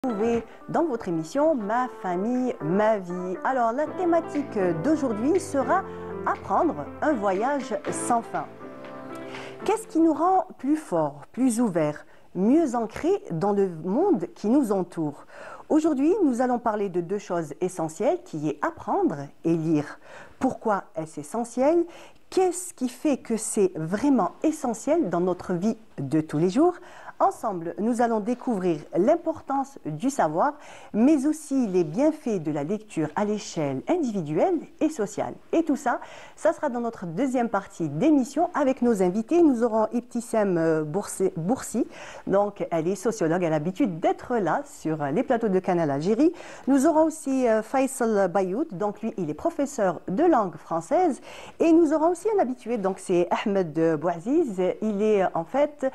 Retrouvez dans votre émission Ma famille, ma vie. Alors la thématique d'aujourd'hui sera apprendre un voyage sans fin. Qu'est-ce qui nous rend plus forts, plus ouverts, mieux ancrés dans le monde qui nous entoure? Aujourd'hui, nous allons parler de deux choses essentielles qui est apprendre et lire. Pourquoi est-ce essentiel? Qu'est-ce qui fait que c'est vraiment essentiel dans notre vie de tous les jours? Ensemble, nous allons découvrir l'importance du savoir, mais aussi les bienfaits de la lecture à l'échelle individuelle et sociale. Et tout ça, ça sera dans notre deuxième partie d'émission avec nos invités. Nous aurons Ibtissam Boursi, donc elle est sociologue, elle a l'habitude d'être là sur les plateaux de Canal Algérie. Nous aurons aussi Faisal Bayout, donc lui, il est professeur de langue française. Et nous aurons aussi un habitué, donc c'est Ahmed Bouaziz. Il est en fait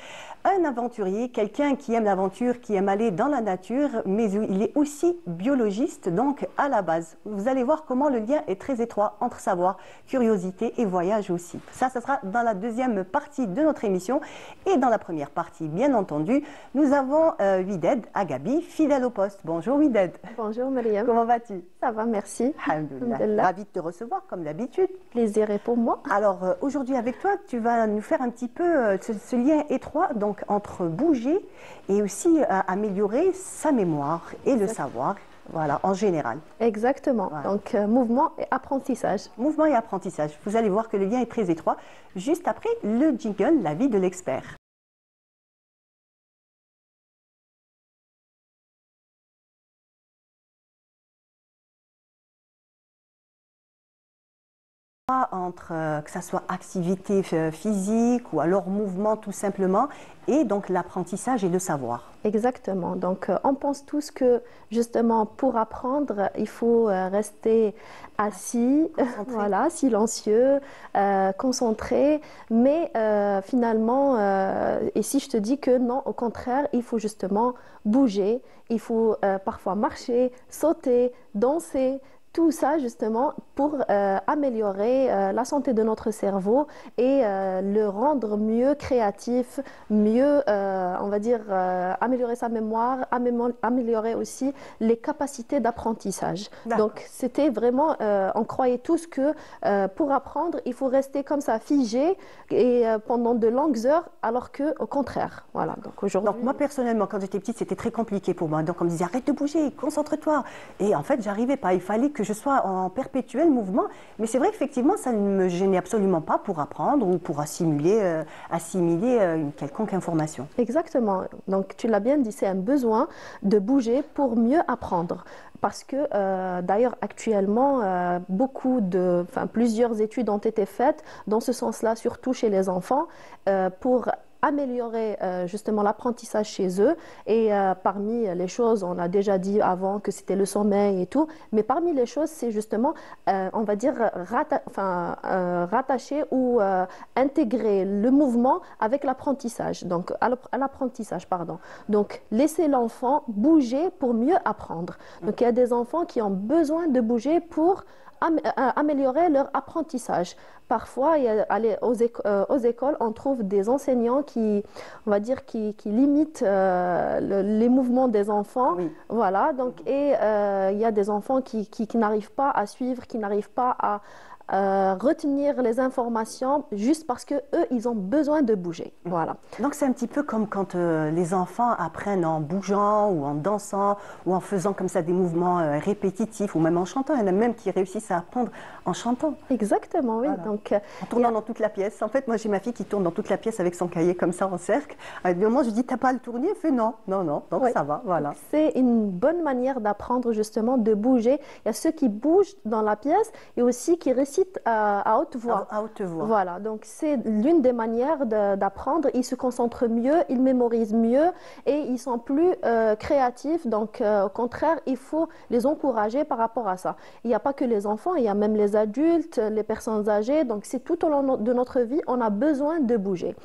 un aventurier, quelqu'un qui aime l'aventure, qui aime aller dans la nature, mais il est aussi biologiste, donc à la base. Vous allez voir comment le lien est très étroit entre savoir, curiosité et voyage aussi. Ça sera dans la deuxième partie de notre émission. Et dans la première partie, bien entendu, nous avons Wided Agabi, fidèle au poste. Bonjour Wided. Bonjour Mariam. Comment vas-tu? Ça va, merci. Alhamdoulilah. Ravie de te recevoir, comme d'habitude. Plaisir est pour moi. Alors, aujourd'hui avec toi, tu vas nous faire un petit peu ce lien étroit donc, entre bouger et aussi améliorer sa mémoire et le savoir, voilà, en général. Exactement. Voilà. Donc, mouvement et apprentissage. Mouvement et apprentissage. Vous allez voir que le lien est très étroit. Juste après le jingle, la vie de l'expert. Entre que ça soit activité physique ou alors mouvement tout simplement, et donc l'apprentissage et le savoir. Exactement. Donc on pense tous que justement pour apprendre, il faut rester assis, voilà, silencieux, concentré, mais finalement, et si je te dis que non, au contraire, il faut justement bouger, il faut parfois marcher, sauter, danser. Tout ça justement pour améliorer la santé de notre cerveau et le rendre mieux créatif, mieux, on va dire, améliorer sa mémoire, améliorer aussi les capacités d'apprentissage. Donc c'était vraiment, on croyait tous que pour apprendre, il faut rester comme ça figé et pendant de longues heures, alors que au contraire. Voilà. Donc aujourd'hui. Donc moi personnellement, quand j'étais petite, c'était très compliqué pour moi. Donc on me disait arrête de bouger, concentre-toi. Et en fait, j'arrivais pas. Il fallait que je sois en perpétuel mouvement. Mais c'est vrai qu'effectivement, ça ne me gênait absolument pas pour apprendre ou pour assimiler une quelconque information. Exactement. Donc, tu l'as bien dit, c'est un besoin de bouger pour mieux apprendre. Parce que d'ailleurs, actuellement, plusieurs études ont été faites dans ce sens-là, surtout chez les enfants, pour améliorer justement l'apprentissage chez eux. Et parmi les choses, on a déjà dit avant que c'était le sommeil et tout, mais parmi les choses, c'est justement, on va dire, rattacher ou intégrer le mouvement avec l'apprentissage, donc à l'apprentissage, pardon. Donc, laisser l'enfant bouger pour mieux apprendre. Donc, il y a des enfants qui ont besoin de bouger pour améliorer leur apprentissage. Parfois, aux écoles, on trouve des enseignants qui, on va dire, qui limitent les mouvements des enfants. Oui. Voilà. Donc, et il y a des enfants qui n'arrivent pas à suivre, qui n'arrivent pas à retenir les informations juste parce que eux, ils ont besoin de bouger. Voilà. Donc c'est un petit peu comme quand les enfants apprennent en bougeant ou en dansant ou en faisant comme ça des mouvements répétitifs ou même en chantant. Il y en a même qui réussissent à apprendre en chantant. Exactement, oui. Voilà. Donc, en tournant dans toute la pièce. En fait, moi j'ai ma fille qui tourne dans toute la pièce avec son cahier comme ça en cercle. À un moment, je dis t'as pas à le tourner? Elle fait non. Donc oui. Ça va, voilà. C'est une bonne manière d'apprendre justement de bouger. Il y a ceux qui bougent dans la pièce et aussi qui récitent à haute voix. À haute voix. Voilà, donc c'est l'une des manières d'apprendre. Ils se concentrent mieux, ils mémorisent mieux et ils sont plus créatifs. Donc, au contraire, il faut les encourager par rapport à ça. Il n'y a pas que les enfants, il y a même les adultes, les personnes âgées. Donc, c'est tout au long de notre vie, on a besoin de bouger.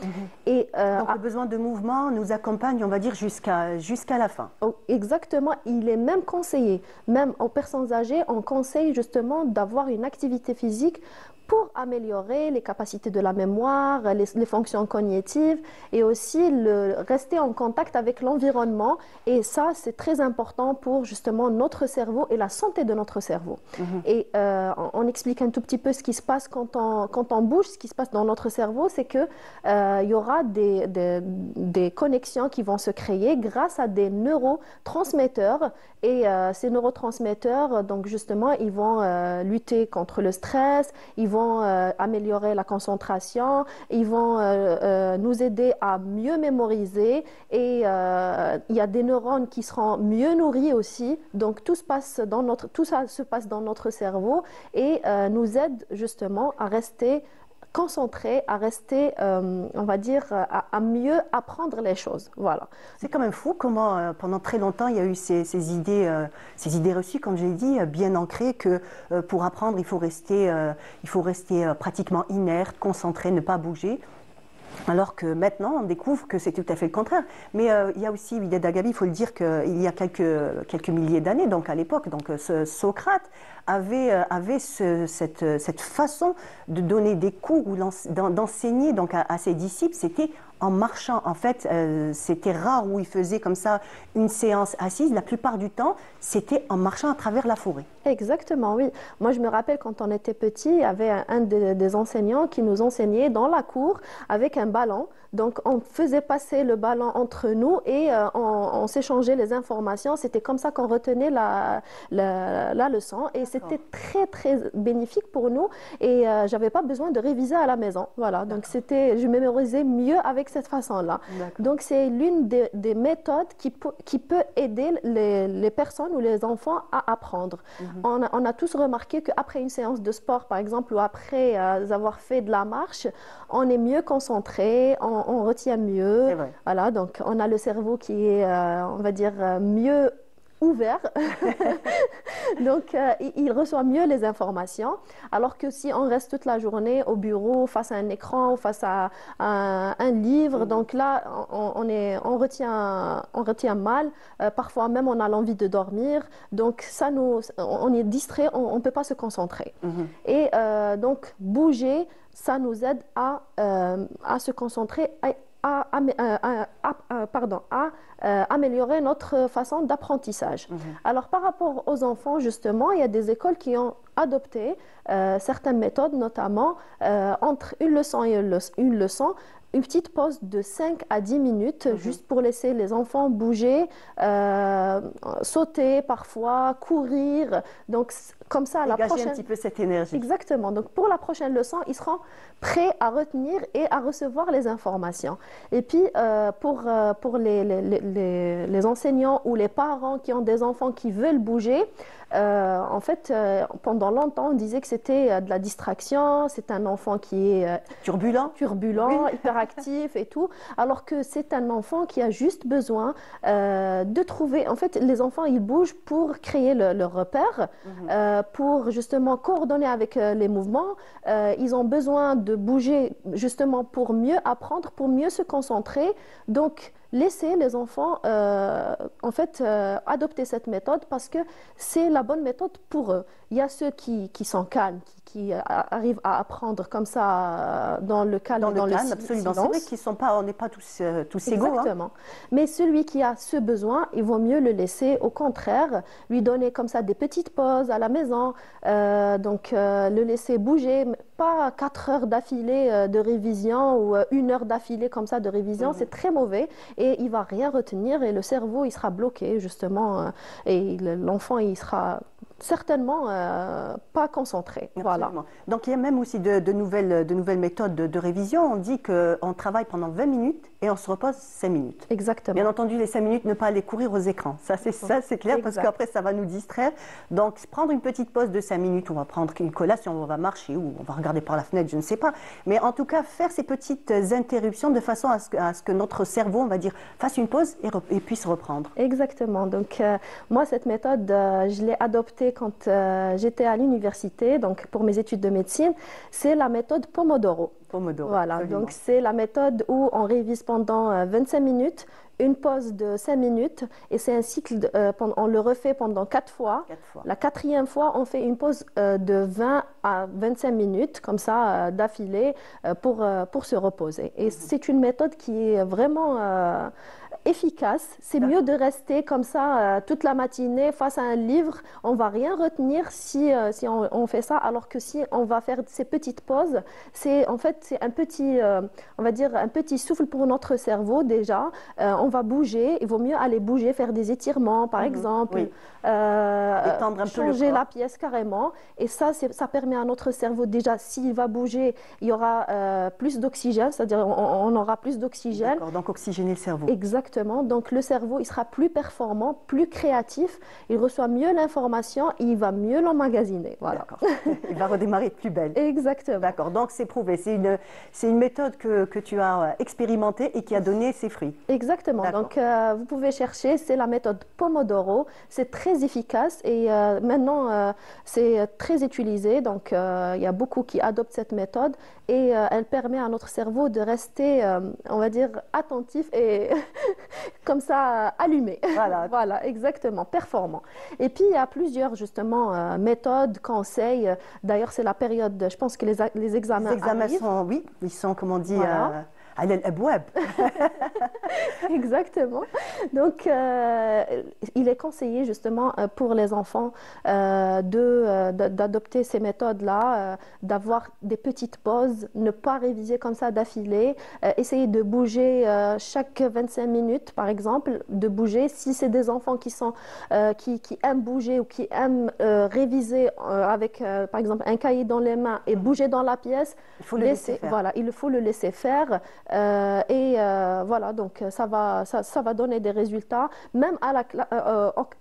Et, donc, le besoin de mouvement nous accompagne, on va dire, jusqu'à la fin. Exactement, il est même conseillé. Même aux personnes âgées, on conseille justement d'avoir une activité physique pour améliorer les capacités de la mémoire, les fonctions cognitives et aussi rester en contact avec l'environnement. Et ça, c'est très important pour justement notre cerveau et la santé de notre cerveau. Et on explique un tout petit peu ce qui se passe quand on bouge, ce qui se passe dans notre cerveau, c'est qu'il y aura des connexions qui vont se créer grâce à des neurotransmetteurs. Et ces neurotransmetteurs, donc justement, ils vont lutter contre le stress, ils vont améliorer la concentration, ils vont nous aider à mieux mémoriser et il y a des neurones qui seront mieux nourris aussi. Donc tout ça se passe dans notre cerveau et nous aide justement à rester concentré, à rester, on va dire, à mieux apprendre les choses. Voilà. C'est quand même fou comment, pendant très longtemps, il y a eu ces idées reçues, comme j'ai dit, bien ancrées, que pour apprendre, il faut rester pratiquement inerte, concentré, ne pas bouger. Alors que maintenant, on découvre que c'est tout à fait le contraire. Mais il y a aussi, Wydad Agabi, il faut le dire qu'il y a quelques milliers d'années, donc à l'époque, Socrate avait cette façon de donner des cours ou d'enseigner donc à ses disciples. C'était en marchant. En fait, c'était rare où il faisait comme ça une séance assise. La plupart du temps, c'était en marchant à travers la forêt. Exactement, oui. Moi, je me rappelle quand on était petit, il y avait un des enseignants qui nous enseignait dans la cour avec un ballon. Donc, on faisait passer le ballon entre nous et on s'échangeait les informations. C'était comme ça qu'on retenait la leçon. Et c'était très, très bénéfique pour nous. Et je n'avais pas besoin de réviser à la maison. Voilà. Donc, je mémorisais mieux avec cette façon-là. Donc, c'est l'une des méthodes qui peut aider les personnes ou les enfants à apprendre. On a tous remarqué qu'après une séance de sport, par exemple, ou après avoir fait de la marche, on est mieux concentré, on retient mieux. C'est vrai. Voilà, donc on a le cerveau qui est, on va dire, mieux ouvert. Donc, il reçoit mieux les informations. Alors que si on reste toute la journée au bureau, face à un écran, face à un livre, donc là, on retient mal. Parfois même, on a l'envie de dormir. Donc, on est distrait, on ne peut pas se concentrer. Et donc, bouger, ça nous aide à se concentrer, à améliorer notre façon d'apprentissage. Alors, par rapport aux enfants, justement, il y a des écoles qui ont adopté certaines méthodes, notamment entre une leçon et une leçon, une petite pause de 5 à 10 minutes, juste pour laisser les enfants bouger, sauter parfois, courir. Donc, comme ça, la prochaine... un petit peu cette énergie. Exactement. Donc, pour la prochaine leçon, ils seront prêts à retenir et à recevoir les informations. Et puis, pour les enseignants ou les parents qui ont des enfants qui veulent bouger, en fait, pendant longtemps, on disait que c'était de la distraction, c'est un enfant qui est turbulent, oui, hyperactif et tout, alors que c'est un enfant qui a juste besoin de trouver... En fait, les enfants, ils bougent pour créer leur repère, pour justement coordonner avec les mouvements. Ils ont besoin de bouger justement pour mieux apprendre, pour mieux se concentrer. Donc, laissez les enfants en fait adopter cette méthode parce que c'est la bonne méthode pour eux. Il y a ceux qui sont calmes, qui arrivent à apprendre comme ça dans le calme, dans le silence. Absolument. C'est vrai on n'est pas tous égaux. Exactement. Mais celui qui a ce besoin, il vaut mieux le laisser. Au contraire, lui donner comme ça des petites pauses à la maison. Donc le laisser bouger, pas 4 heures d'affilée de révision ou 1 heure d'affilée comme ça de révision. C'est très mauvais et il va rien retenir et le cerveau il sera bloqué justement et l'enfant il sera certainement pas concentré. Voilà. Donc il y a même aussi de nouvelles méthodes de révision. On dit qu'on travaille pendant 20 minutes et on se repose 5 minutes. Exactement. Bien entendu, les 5 minutes, ne pas aller courir aux écrans. Ça, c'est clair, parce qu'après, ça va nous distraire. Donc, prendre une petite pause de 5 minutes, on va prendre une collation, on va marcher ou on va regarder par la fenêtre, je ne sais pas. Mais en tout cas, faire ces petites interruptions de façon à ce que notre cerveau, on va dire, fasse une pause et puisse reprendre. Exactement. Donc, moi, cette méthode, je l'ai adoptée utilisée quand j'étais à l'université, donc pour mes études de médecine, c'est la méthode Pomodoro. Pomodoro. Voilà, Absolument. donc c'est la méthode où on révise pendant 25 minutes, une pause de 5 minutes, et c'est un cycle, on le refait pendant 4 fois. 4 fois. La quatrième fois, on fait une pause de 20 à 25 minutes, comme ça, d'affilée, pour se reposer. Et c'est une méthode qui est vraiment efficace. C'est mieux de rester comme ça toute la matinée face à un livre. On va rien retenir si on fait ça, alors que si on va faire ces petites pauses, c'est en fait c'est un petit, on va dire un petit souffle pour notre cerveau déjà. On va bouger. Il vaut mieux aller bouger, faire des étirements par exemple, Oui. Détendre un peu le changer corps. la pièce carrément. Et ça permet à notre cerveau déjà, s'il va bouger, il y aura plus d'oxygène, c'est-à-dire on aura plus d'oxygène. D'accord, donc oxygéner le cerveau. Exactement. Donc le cerveau, il sera plus performant, plus créatif, il reçoit mieux l'information, il va mieux l'emmagasiner. Voilà. D'accord. Il va redémarrer de plus belle. Exactement. D'accord, donc c'est prouvé. C'est une méthode que tu as expérimentée et qui a donné ses fruits. Exactement. Donc vous pouvez chercher, c'est la méthode Pomodoro. C'est très efficace et maintenant c'est très utilisé. Donc il y a beaucoup qui adoptent cette méthode et elle permet à notre cerveau de rester, on va dire, attentif et comme ça allumé. Voilà. Voilà, exactement, performant. Et puis il y a plusieurs justement méthodes, conseils. D'ailleurs, c'est la période, je pense que les examens arrivent. sont, oui, ils sont, comme on dit, Voilà. à l'abouab. Exactement. Donc, il est conseillé justement pour les enfants d'adopter ces méthodes-là, d'avoir des petites pauses, ne pas réviser comme ça d'affilée, essayer de bouger chaque 25 minutes, par exemple, de bouger. Si c'est des enfants qui aiment bouger ou qui aiment réviser avec, par exemple, un cahier dans les mains et bouger dans la pièce, Il faut le laisser faire. Voilà, il faut le laisser faire. Voilà, donc ça va donner des résultats. Même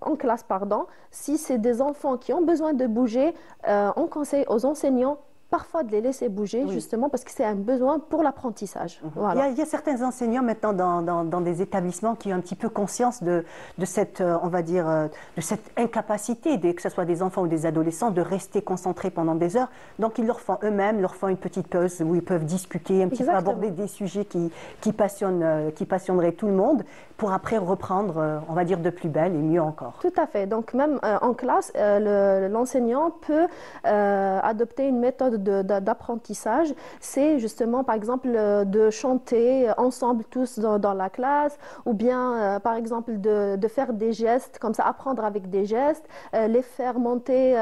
en classe, pardon, si c'est des enfants qui ont besoin de bouger, on conseille aux enseignants parfois de les laisser bouger, Oui. justement parce que c'est un besoin pour l'apprentissage. Voilà. Il y a certains enseignants maintenant dans des établissements qui ont un petit peu conscience de cette, on va dire, de cette incapacité, que ce soit des enfants ou des adolescents, de rester concentrés pendant des heures. Donc ils leur font eux-mêmes, leur font une petite pause où ils peuvent discuter, un petit peu aborder des sujets qui passionneraient tout le monde, pour après reprendre, on va dire, de plus belle et mieux encore. Tout à fait. Donc même en classe, l'enseignant peut adopter une méthode d'apprentissage. C'est justement, par exemple, de chanter ensemble tous dans la classe, ou bien, par exemple, de faire des gestes, comme ça, apprendre avec des gestes, les faire monter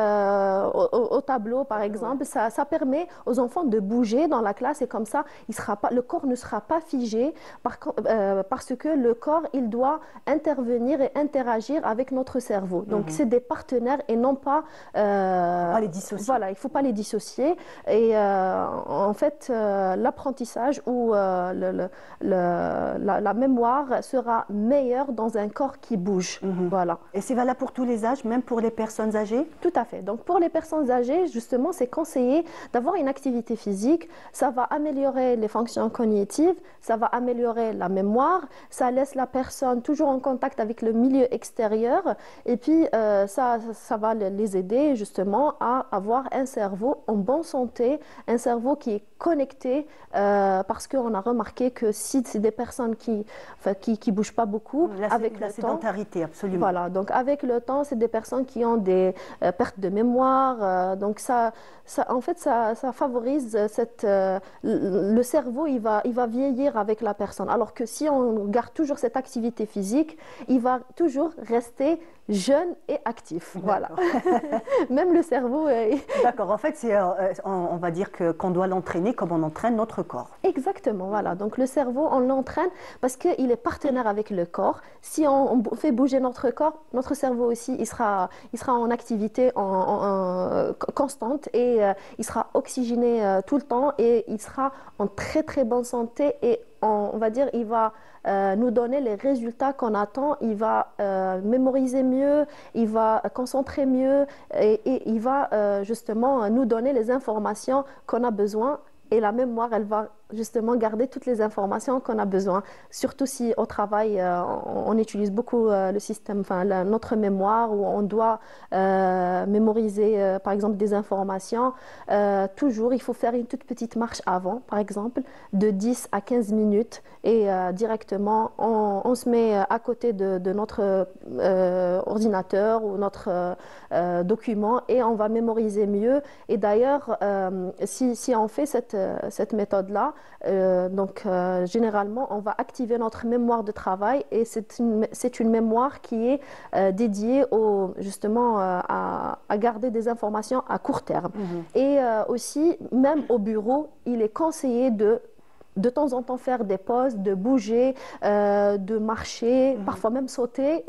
au tableau, par exemple. Ça permet aux enfants de bouger dans la classe et comme ça, le corps ne sera pas figé parce que le corps, il doit intervenir et interagir avec notre cerveau. Donc, c'est des partenaires et non pas... Il ne faut pas les dissocier. Voilà, il ne faut pas les dissocier. Et en fait, l'apprentissage ou la mémoire sera meilleure dans un corps qui bouge. Voilà. Et c'est valable pour tous les âges, même pour les personnes âgées? Tout à fait. Donc pour les personnes âgées, justement, c'est conseillé d'avoir une activité physique. Ça va améliorer les fonctions cognitives, ça va améliorer la mémoire, ça laisse la personne toujours en contact avec le milieu extérieur et puis ça va les aider justement à avoir un cerveau en bonne santé, un cerveau qui est connecté parce qu'on a remarqué que si c'est des personnes qui bougent pas beaucoup, avec la le temps, sédentarité, absolument. voilà, donc avec le temps, c'est des personnes qui ont des pertes de mémoire, donc en fait, ça favorise le cerveau, il va vieillir avec la personne. Alors que si on garde toujours cette activité physique, il va toujours rester jeune et actif. Voilà. Même le cerveau. D'accord. En fait, on va dire qu'on doit l'entraîner comme on entraîne notre corps. Exactement. Voilà. Donc le cerveau, on l'entraîne parce qu'il est partenaire avec le corps. Si on fait bouger notre corps, notre cerveau aussi, il sera en activité constante et il sera oxygéné tout le temps et il sera en très très bonne santé et on va dire, il va nous donner les résultats qu'on attend, il va mémoriser mieux, il va concentrer mieux et il va justement nous donner les informations qu'on a besoin et la mémoire, elle va justement garder toutes les informations qu'on a besoin. Surtout si au travail, on utilise beaucoup le système, enfin notre mémoire, où on doit mémoriser, par exemple, des informations. Toujours, il faut faire une toute petite marche avant, par exemple, de 10 à 15 minutes, et directement, on se met à côté de notre ordinateur ou notre document, et on va mémoriser mieux. Et d'ailleurs, si on fait cette méthode-là, généralement, on va activer notre mémoire de travail, et c'est une mémoire qui est dédiée justement à garder des informations à court terme. Et aussi, même au bureau, il est conseillé de temps en temps faire des pauses, de bouger, de marcher, parfois même sauter.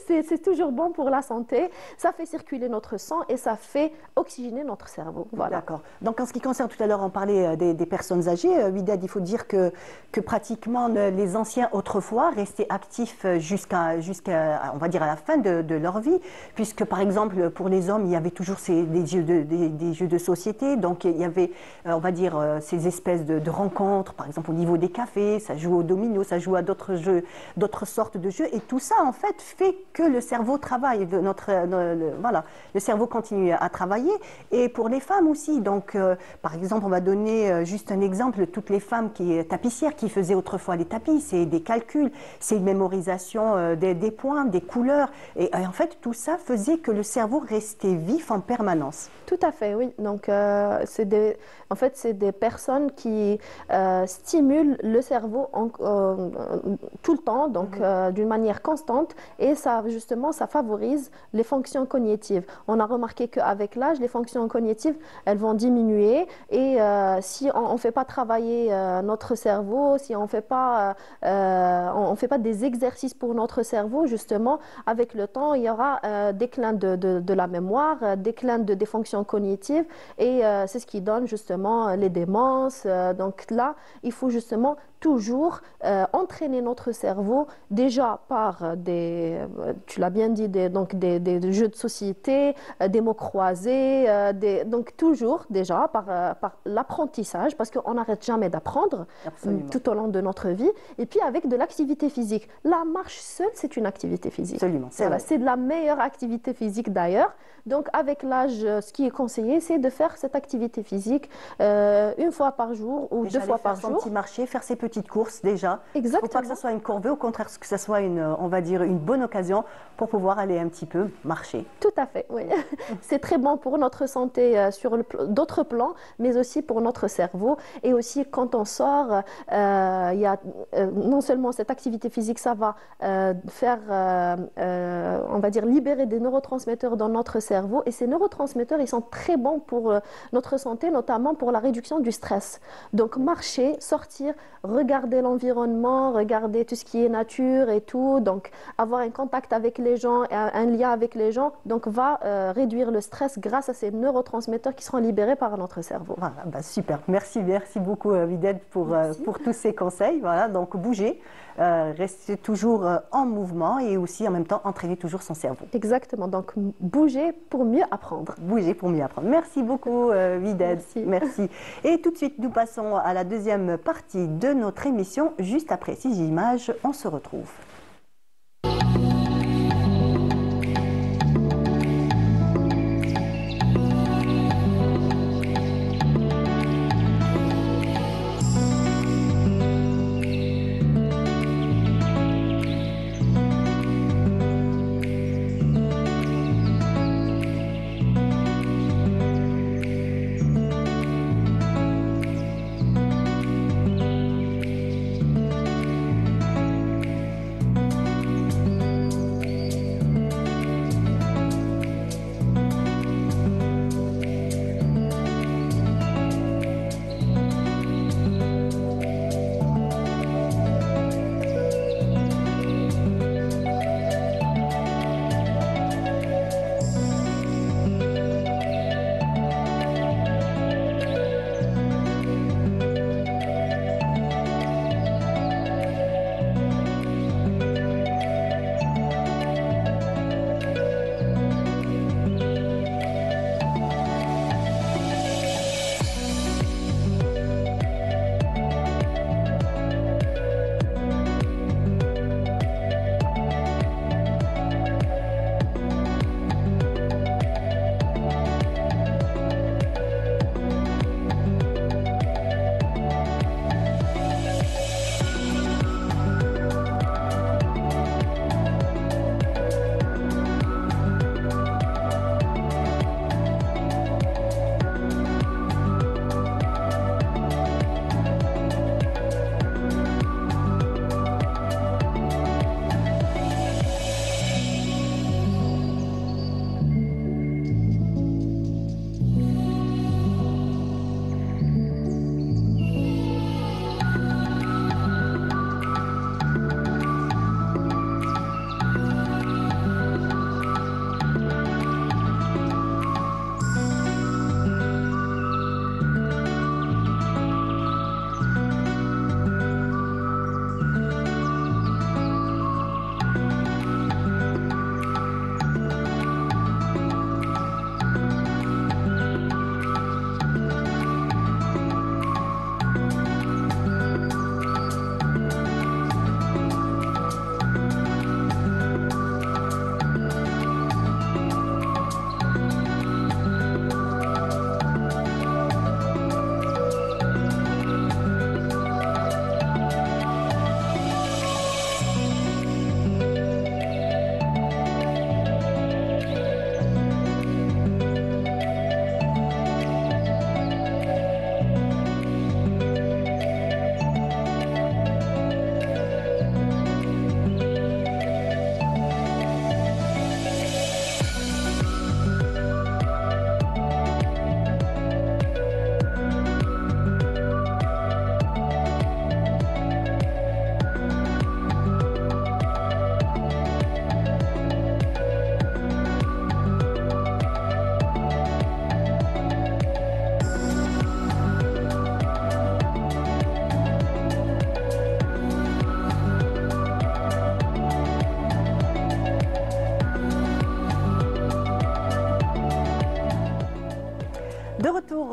C'est toujours bon pour la santé. Ça fait circuler notre sang et ça fait oxygéner notre cerveau. Voilà. D'accord. Donc en ce qui concerne, tout à l'heure on parlait des personnes âgées, Widad, il faut dire que pratiquement les anciens autrefois restaient actifs jusqu'à on va dire à la fin de leur vie, puisque par exemple pour les hommes il y avait toujours des jeux de société, donc il y avait on va dire ces espèces de rencontres, par exemple au niveau des cafés, ça joue au domino, ça joue à d'autres jeux, d'autres sortes de jeux, et tout ça en fait fait que le cerveau travaille, voilà, le cerveau continue à travailler, et pour les femmes aussi. Donc par exemple, on va donner juste un exemple, toutes les femmes tapissières qui faisaient autrefois les tapis, c'est des calculs, c'est une mémorisation des points, des couleurs, et en fait tout ça faisait que le cerveau restait vif en permanence. Tout à fait, oui. Donc en fait, c'est des personnes qui stimulent le cerveau tout le temps, donc d'une manière constante, et ça, justement, ça favorise les fonctions cognitives. On a remarqué qu'avec l'âge, les fonctions cognitives, elles vont diminuer, et si on ne fait pas travailler notre cerveau, si on fait pas des exercices pour notre cerveau, justement, avec le temps, il y aura déclin de la mémoire, déclin des fonctions cognitives, et c'est ce qui donne justement les démences. Donc là, il faut justement toujours entraîner notre cerveau, déjà par tu l'as bien dit, des jeux de société, des mots croisés, donc toujours déjà par l'apprentissage, parce qu'on n'arrête jamais d'apprendre tout au long de notre vie, et puis avec de l'activité physique. La marche seule, c'est une activité physique. Absolument, c'est de la meilleure activité physique d'ailleurs. Donc avec l'âge, ce qui est conseillé, c'est de faire cette activité physique une fois par jour ou déjà 2 fois par jour. Son petit marché, faire ses petites courses déjà. Exactement. Il ne faut pas que ce soit une corvée, au contraire que ce soit on va dire une bonne occasion pour pouvoir aller un petit peu marcher. Tout à fait, oui. C'est très bon pour notre santé sur d'autres plans, mais aussi pour notre cerveau. Et aussi quand on sort, il y a non seulement cette activité physique, ça va faire, on va dire, libérer des neurotransmetteurs dans notre cerveau. Et ces neurotransmetteurs, ils sont très bons pour notre santé, notamment pour la réduction du stress. Donc marcher, sortir, regarder l'environnement, regarder tout ce qui est nature et tout, donc avoir un contact avec les gens, un lien avec les gens, donc va réduire le stress grâce à ces neurotransmetteurs qui seront libérés par notre cerveau. Voilà, super, merci beaucoup Widad pour tous ces conseils. Voilà, donc bouger, rester toujours en mouvement, et aussi en même temps entraîner toujours son cerveau. Exactement, donc bouger pour mieux apprendre. Bouger pour mieux apprendre. Merci beaucoup Widad. Merci. Et tout de suite, nous passons à la deuxième partie de notre émission. Juste après ces images, on se retrouve.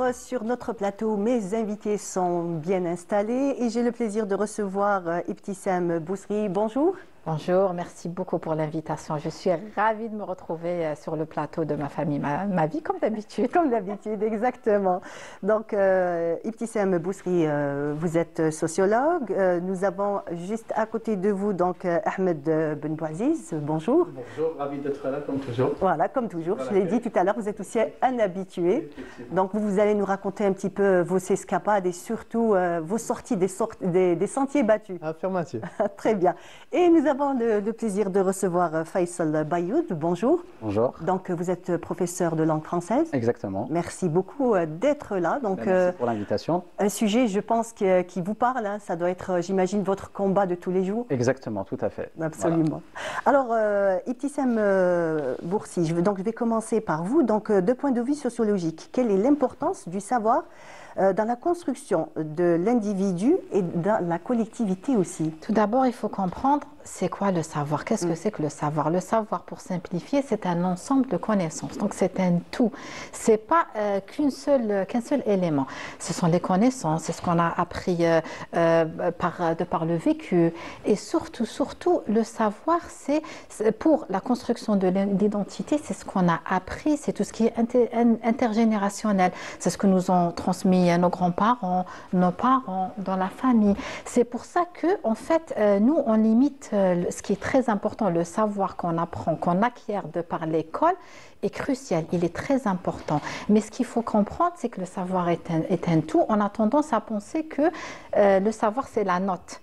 Alors, sur notre plateau, mes invités sont bien installés et j'ai le plaisir de recevoir Ibtissam Bousri. Bonjour. Bonjour, merci beaucoup pour l'invitation. Je suis ravie de me retrouver sur le plateau de ma famille, ma vie comme d'habitude. Comme d'habitude, exactement. Donc, Ibtissam Bousri, vous êtes sociologue. Nous avons juste à côté de vous donc Ahmed Benbouaziz. Bonjour. Bonjour, ravi d'être là comme toujours. Voilà, comme toujours. Voilà, je l'ai dit tout à l'heure, vous êtes aussi un habitué. Donc, vous allez nous raconter un petit peu vos escapades et surtout vos sorties des sentiers battus. Affirmatif. Très bien. Et nous avons le plaisir de recevoir Faisal Bayoud. Bonjour. Bonjour. Donc, vous êtes professeur de langue française. Exactement. Merci beaucoup d'être là. Donc, merci pour l'invitation. Un sujet, je pense, qui vous parle. Hein. Ça doit être, j'imagine, votre combat de tous les jours. Exactement, tout à fait. Absolument. Voilà. Alors, Ibtissam Bousri, je vais commencer par vous. Donc, de point de vue sociologique, quelle est l'importance du savoir dans la construction de l'individu et dans la collectivité aussi? Tout d'abord, il faut comprendre c'est quoi le savoir. Qu'est-ce que c'est que le savoir? Le savoir, pour simplifier, c'est un ensemble de connaissances. Donc, c'est un tout. C'est pas qu'un seul élément. Ce sont les connaissances, c'est ce qu'on a appris de par le vécu. Et surtout, le savoir, c'est pour la construction de l'identité, c'est ce qu'on a appris, c'est tout ce qui est intergénérationnel. C'est ce que nous ont transmis nos grands-parents, nos parents, dans la famille. C'est pour ça que, en fait, nous, on limite ce qui est très important, le savoir qu'on apprend, qu'on acquiert de par l'école, est crucial, il est très important. Mais ce qu'il faut comprendre, c'est que le savoir est un tout. On a tendance à penser que le savoir, c'est la note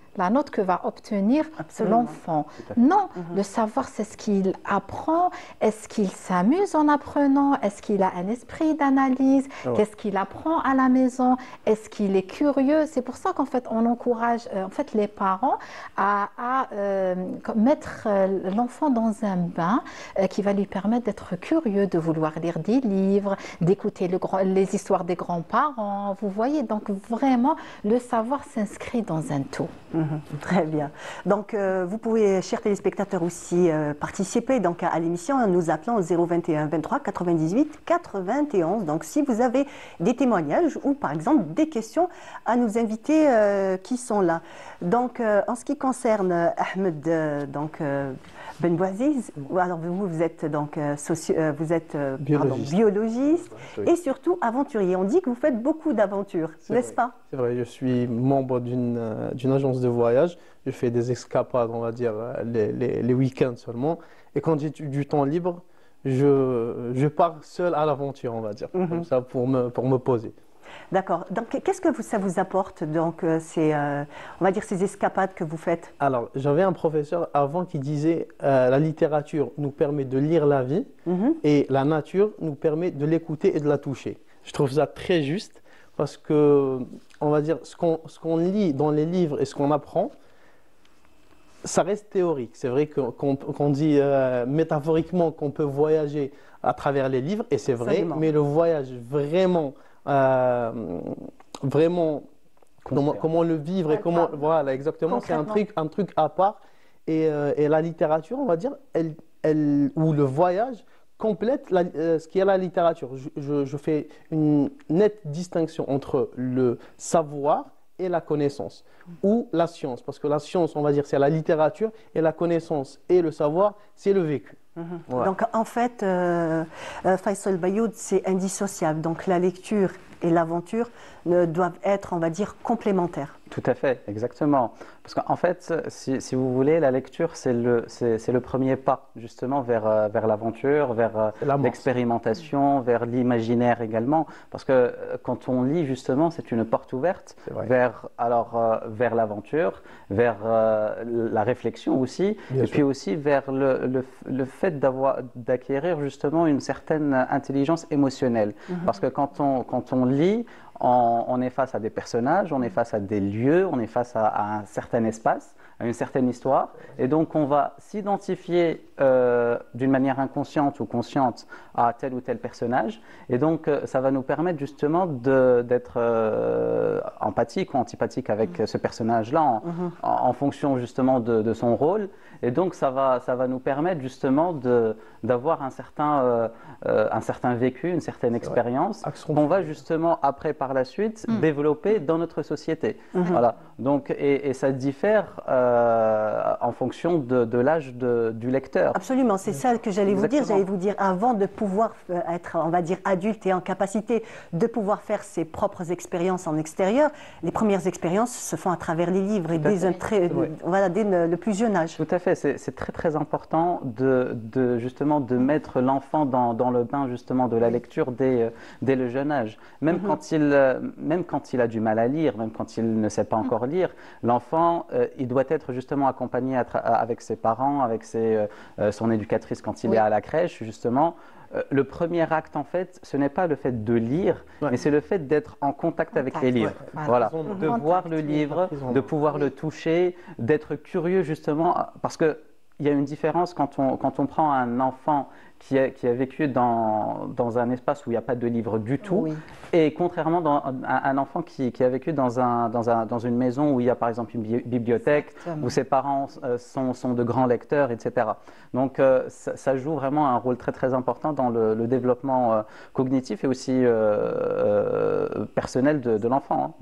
que va obtenir l'enfant. Non, le savoir, c'est ce qu'il apprend. Est-ce qu'il s'amuse en apprenant? Est-ce qu'il a un esprit d'analyse? Qu'est-ce qu'il apprend à la maison? Est-ce qu'il est curieux? C'est pour ça qu'en fait, on encourage les parents à mettre l'enfant dans un bain qui va lui permettre d'être curieux, de vouloir lire des livres, d'écouter les histoires des grands-parents. Vous voyez, donc vraiment, le savoir s'inscrit dans un tout. Très bien. Donc, vous pouvez, chers téléspectateurs, aussi participer donc, à l'émission en nous appelant au 021 23 98 91. Donc, si vous avez des témoignages ou, par exemple, des questions à nos invités qui sont là. Donc, en ce qui concerne Ahmed Benbouaziz, alors vous êtes donc biologiste et surtout aventurier. On dit que vous faites beaucoup d'aventures, n'est-ce pas? C'est vrai, je suis membre d'une agence de voyage. Je fais des escapades, on va dire, les week-ends seulement. Et quand j'ai du temps libre, je pars seul à l'aventure, on va dire, comme ça, pour me poser. D'accord. Donc, qu'est-ce que ça vous apporte, donc, on va dire, ces escapades que vous faites? Alors, j'avais un professeur avant qui disait la littérature nous permet de lire la vie et la nature nous permet de l'écouter et de la toucher. Je trouve ça très juste parce que, on va dire, ce qu'on lit dans les livres et ce qu'on apprend, ça reste théorique. C'est vrai qu'on dit métaphoriquement qu'on peut voyager à travers les livres et c'est vrai, mais le voyage vraiment comment le vivre et comment, voilà, exactement, c'est un truc à part et la littérature, on va dire, ou le voyage complète ce qui est la littérature. Je fais une nette distinction entre le savoir et la connaissance, ou la science, parce que la science, on va dire, c'est la littérature, et la connaissance et le savoir, c'est le vécu. Voilà. Donc en fait, Faisal Bayoud, c'est indissociable. Donc la lecture et l'aventure doivent être, on va dire, complémentaires. Tout à fait, exactement. Parce qu'en fait, si vous voulez, la lecture, c'est le premier pas, justement, vers l'aventure, vers l'expérimentation, vers l'imaginaire également. Parce que quand on lit, justement, c'est une porte ouverte vers l'aventure, vers la réflexion aussi, puis aussi vers le fait d'acquérir, justement, une certaine intelligence émotionnelle. Parce que quand on lit, on est face à des personnages, on est face à des lieux, on est face à un certain espace, à une certaine histoire. Et donc, on va s'identifier d'une manière inconsciente ou consciente à tel ou tel personnage. Et donc, ça va nous permettre justement d'être empathique ou antipathique avec ce personnage-là en fonction justement de son rôle. Et donc, ça va nous permettre justement d'avoir un certain vécu, une certaine expérience qu'on va justement après, par la suite, développer dans notre société. Voilà. Donc, et ça diffère en fonction de l'âge du lecteur. Absolument, c'est ça que j'allais vous dire. J'allais vous dire, avant de pouvoir être, on va dire, adulte et en capacité de pouvoir faire ses propres expériences en extérieur, les premières expériences se font à travers les livres et dès le plus jeune âge. Tout à fait, c'est très très important justement de mettre l'enfant dans le bain justement de la lecture dès le jeune âge. Même quand il a du mal à lire, même quand il ne sait pas encore lire, l'enfant, il doit être justement accompagné avec ses parents, avec son éducatrice quand il est à la crèche, justement. Le premier acte, en fait, ce n'est pas le fait de lire, mais c'est le fait d'être en contact avec les livres. Voilà. De voir le livre, de pouvoir le toucher, d'être curieux, justement, parce qu'il y a une différence quand on prend un enfant qui a vécu dans un espace où il n'y a pas de livre du tout, et contrairement à un enfant qui a vécu dans une maison où il y a par exemple une bibliothèque, où ses parents sont de grands lecteurs, etc. Donc ça joue vraiment un rôle très très important dans le développement cognitif et aussi personnel de l'enfant.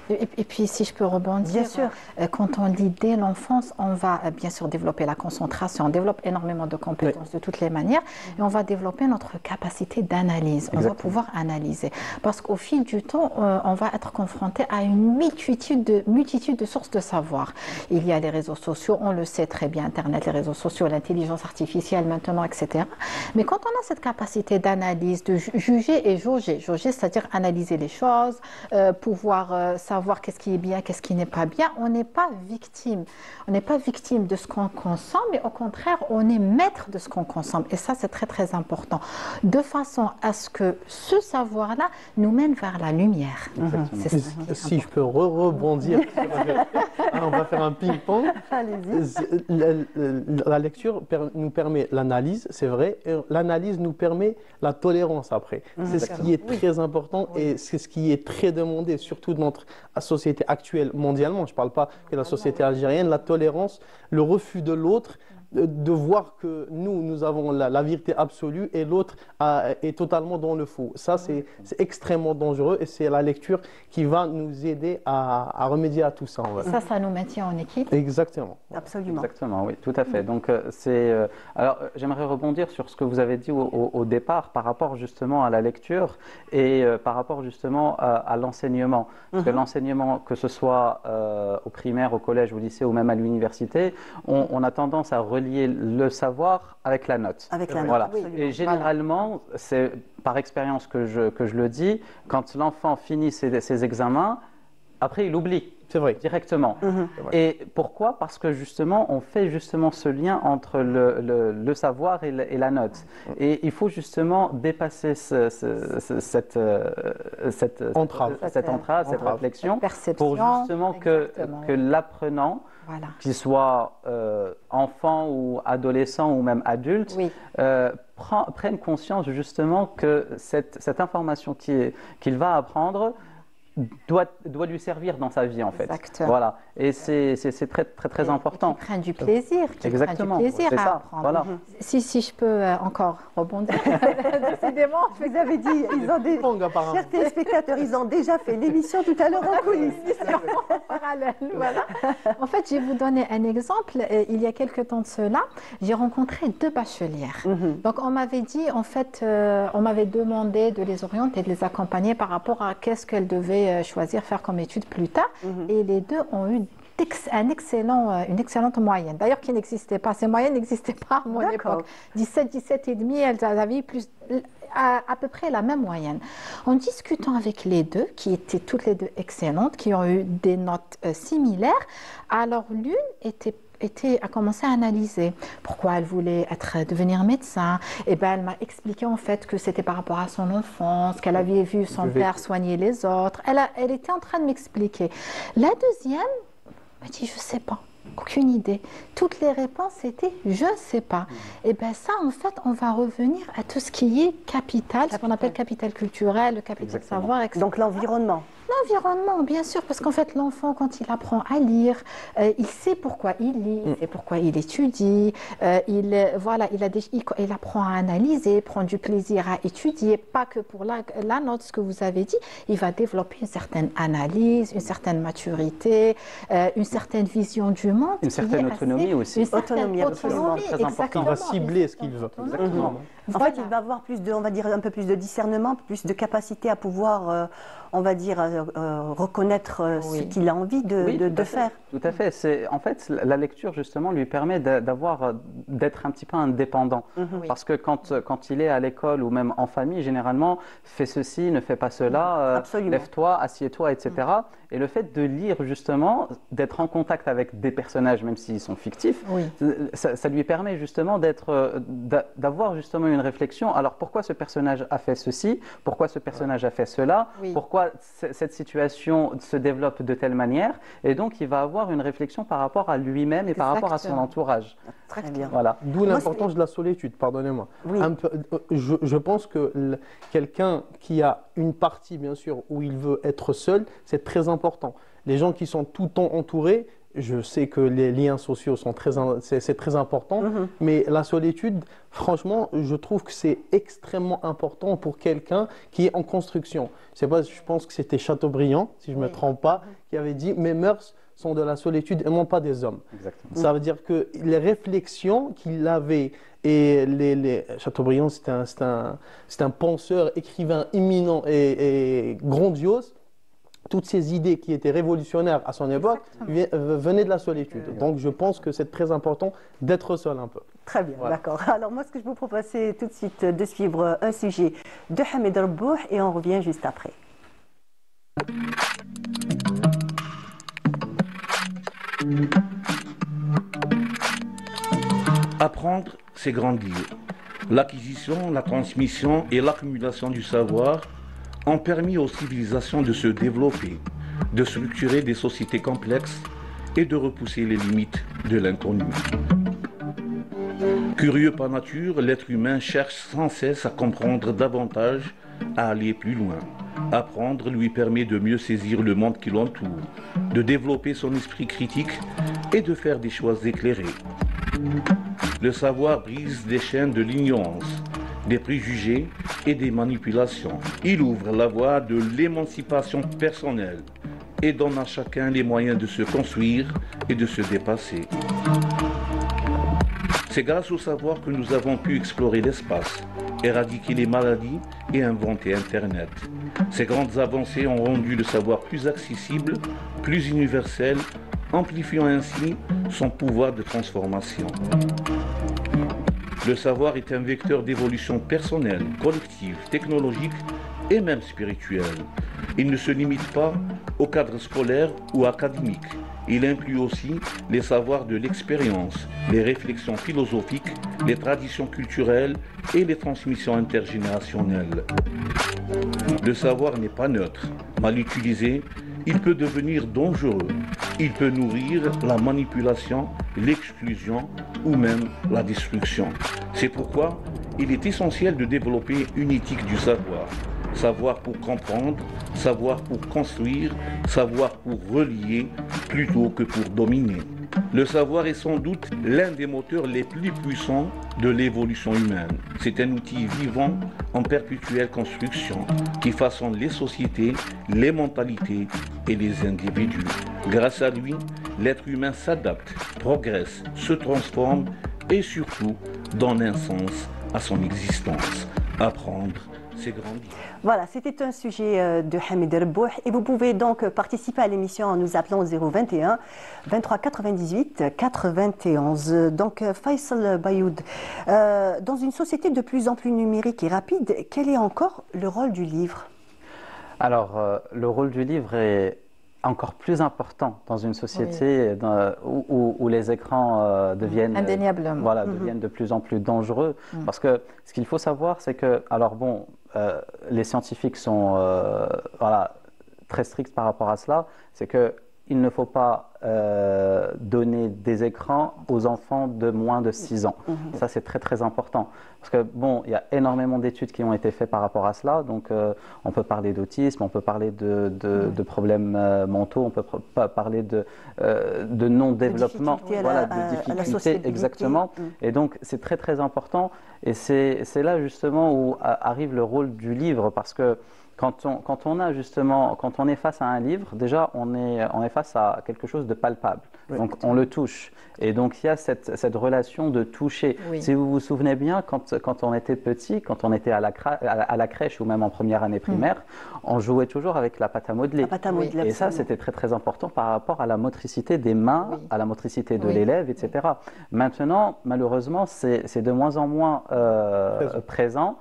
Et puis si je peux rebondir, bien sûr. Quand on dit dès l'enfance, on va bien sûr développer la concentration, on développe énormément de compétences de toutes les manières. Et on va développer notre capacité d'analyse. On va pouvoir analyser. Parce qu'au fil du temps, on va être confronté à une multitude de sources de savoir. Il y a les réseaux sociaux, on le sait très bien, Internet, les réseaux sociaux, l'intelligence artificielle maintenant, etc. Mais quand on a cette capacité d'analyse, de juger et jauger, c'est-à-dire analyser les choses, pouvoir savoir qu'est-ce qui est bien, qu'est-ce qui n'est pas bien, on n'est pas victime. On n'est pas victime de ce qu'on consomme, mais au contraire, on est maître de ce qu'on consomme. Et ça, c'est très très important, de façon à ce que ce savoir-là nous mène vers la lumière. Si je peux rebondir, on va faire un ping-pong. La lecture nous permet l'analyse, c'est vrai, et l'analyse nous permet la tolérance après. C'est ce qui est très important et c'est ce qui est très demandé, surtout dans notre société actuelle mondialement. Je ne parle pas que la société algérienne, la tolérance, le refus de l'autre, de voir que nous avons la vérité absolue et l'autre est totalement dans le faux. Ça, c'est extrêmement dangereux et c'est la lecture qui va nous aider à remédier à tout ça. Ça nous maintient en équipe. Exactement. Absolument. Exactement, oui, tout à fait. Donc, alors, j'aimerais rebondir sur ce que vous avez dit au départ par rapport justement à la lecture et par rapport justement à l'enseignement. Parce que l'enseignement, que ce soit au primaire, au collège, au lycée ou même à l'université, on a tendance à relier le savoir avec la note. Avec la note, voilà. Et généralement, c'est par expérience que je le dis, quand l'enfant finit ses examens, après il oublie. C'est vrai. Directement. Et pourquoi? Parce que justement, on fait justement ce lien entre le savoir et la note. Et il faut justement dépasser cette entrave, cette réflexion, pour justement que l'apprenant, qu'il soit enfant ou adolescent ou même adulte, prenne conscience justement que cette information qu'il va apprendre doit lui servir dans sa vie en fait. Exactement. Voilà. Et c'est très très très important. Qu'il prenne du plaisir. Exactement. Prenne du plaisir à apprendre. Voilà. Si je peux encore rebondir. Décidément, vous avez dit, chers téléspectateurs, ils ont déjà fait l'émission tout à l'heure en coulisses. Parallèle, voilà. En fait, je vais vous donner un exemple. Il y a quelques temps de cela, j'ai rencontré 2 bachelières. Donc, on m'avait dit, en fait, on m'avait demandé de les orienter, de les accompagner par rapport à qu'est-ce qu'elles devaient choisir, faire comme études plus tard. Et les 2 ont eu une excellente moyenne. D'ailleurs, qui n'existait pas. Ces moyennes n'existaient pas à mon époque. 17 et demi, elles avaient plus à peu près la même moyenne. En discutant avec les 2, qui étaient toutes les 2 excellentes, qui ont eu des notes similaires, alors l'une était a commencé à analyser pourquoi elle voulait devenir médecin. Et ben, elle m'a expliqué en fait que c'était par rapport à son enfance, qu'elle avait vu son père soigner les autres. Elle était en train de m'expliquer. La deuxième m'a dit, je sais pas. Aucune idée. Toutes les réponses étaient je ne sais pas. Et bien ça, en fait, on va revenir à tout ce qui est capital, ce qu'on appelle capital culturel, le capital savoir, etc. Donc l'environnement. L'environnement, bien sûr, parce qu'en fait, l'enfant, quand il apprend à lire, il sait pourquoi il lit, il sait pourquoi il étudie, il apprend à analyser, prend du plaisir à étudier, pas que pour la note, ce que vous avez dit, il va développer une certaine analyse, une certaine maturité, une certaine vision du monde. Une certaine autonomie aussi. Une certaine autonomie, très important. Il va cibler ce qu'il veut. Exactement. En fait, il va avoir plus de, on va dire, un peu plus de discernement, plus de capacité à pouvoir, on va dire, reconnaître ce qu'il a envie de faire. Tout à fait. En fait, la lecture, justement, lui permet d'être un petit peu indépendant. Parce que quand il est à l'école ou même en famille, généralement, fais ceci, ne fais pas cela, lève-toi, assieds-toi, etc. Et le fait de lire, justement, d'être en contact avec des personnages, même s'ils sont fictifs, ça lui permet justement d'avoir justement une réflexion. Alors, pourquoi ce personnage a fait ceci? Pourquoi ce personnage a fait cela? Pourquoi cette situation se développe de telle manière? Et donc, il va avoir une réflexion par rapport à lui-même et par rapport à son entourage. Très bien. Voilà. D'où l'importance de la solitude, pardonnez-moi. Je pense que quelqu'un qui a une partie, bien sûr, où il veut être seul, c'est très important. Les gens qui sont tout le temps entourés, je sais que les liens sociaux sont c'est très important, mais la solitude, franchement, je trouve que c'est extrêmement important pour quelqu'un qui est en construction. Je pense que c'était Chateaubriand, si je ne me trompe pas, qui avait dit « Mes mœurs sont de la solitude et non pas des hommes ». Ça veut dire que les réflexions qu'il avait, et Chateaubriand, c'est un penseur, écrivain éminent et grandiose. Toutes ces idées qui étaient révolutionnaires à son époque venaient de la solitude. Donc je pense que c'est très important d'être seul un peu. Très bien, d'accord. Alors moi, ce que je vous propose, c'est tout de suite de suivre un sujet de Hamid Rebouh et on revient juste après. Apprendre, c'est grandir. L'acquisition, la transmission et l'accumulation du savoir ont permis aux civilisations de se développer, de structurer des sociétés complexes et de repousser les limites de l'inconnu. Curieux par nature, l'être humain cherche sans cesse à comprendre davantage, à aller plus loin. Apprendre lui permet de mieux saisir le monde qui l'entoure, de développer son esprit critique et de faire des choix éclairés. Le savoir brise les chaînes de l'ignorance, des préjugés et des manipulations. Il ouvre la voie de l'émancipation personnelle et donne à chacun les moyens de se construire et de se dépasser. C'est grâce au savoir que nous avons pu explorer l'espace, éradiquer les maladies et inventer Internet. Ces grandes avancées ont rendu le savoir plus accessible, plus universel, amplifiant ainsi son pouvoir de transformation. Le savoir est un vecteur d'évolution personnelle, collective, technologique et même spirituelle. Il ne se limite pas au cadre scolaire ou académique. Il inclut aussi les savoirs de l'expérience, les réflexions philosophiques, les traditions culturelles et les transmissions intergénérationnelles. Le savoir n'est pas neutre. Mal utilisé, il peut devenir dangereux. Il peut nourrir la manipulation, l'exclusion ou même la destruction. C'est pourquoi il est essentiel de développer une éthique du savoir. Savoir pour comprendre, savoir pour construire, savoir pour relier plutôt que pour dominer. Le savoir est sans doute l'un des moteurs les plus puissants de l'évolution humaine. C'est un outil vivant en perpétuelle construction qui façonne les sociétés, les mentalités et les individus. Grâce à lui, l'être humain s'adapte, progresse, se transforme et surtout donne un sens à son existence. Apprendre, c'est grandir. Voilà, c'était un sujet de Hamid Rebouh et vous pouvez donc participer à l'émission en nous appelant au 021 23 98 91. Donc Faisal Bayoud, dans une société de plus en plus numérique et rapide, quel est encore le rôle du livre? Alors, le rôle du livre est encore plus important dans une société où les écrans deviennent, indéniablement, deviennent de plus en plus dangereux. Parce que ce qu'il faut savoir, c'est que, alors bon, les scientifiques sont très stricts par rapport à cela, c'est qu'il ne faut pas donner des écrans aux enfants de moins de 6 ans. Ça, c'est très très important. Parce que, bon, il y a énormément d'études qui ont été faites par rapport à cela. Donc, on peut parler d'autisme, on peut parler de problèmes mentaux, on peut parler de non-développement, de difficultés, exactement. Et donc, c'est très très important. Et c'est là justement où arrive le rôle du livre, parce que quand on est face à un livre, déjà on est face à quelque chose de palpable. Oui, donc on le touche. Et donc il y a cette relation de toucher. Oui. Si vous vous souvenez bien, quand on était petit, quand on était à la crèche ou même en première année primaire, on jouait toujours avec la pâte à modeler. La pâte à modeler, et ça, c'était très très important par rapport à la motricité des mains, à la motricité de l'élève, etc. Maintenant, malheureusement, c'est de moins en moins présent.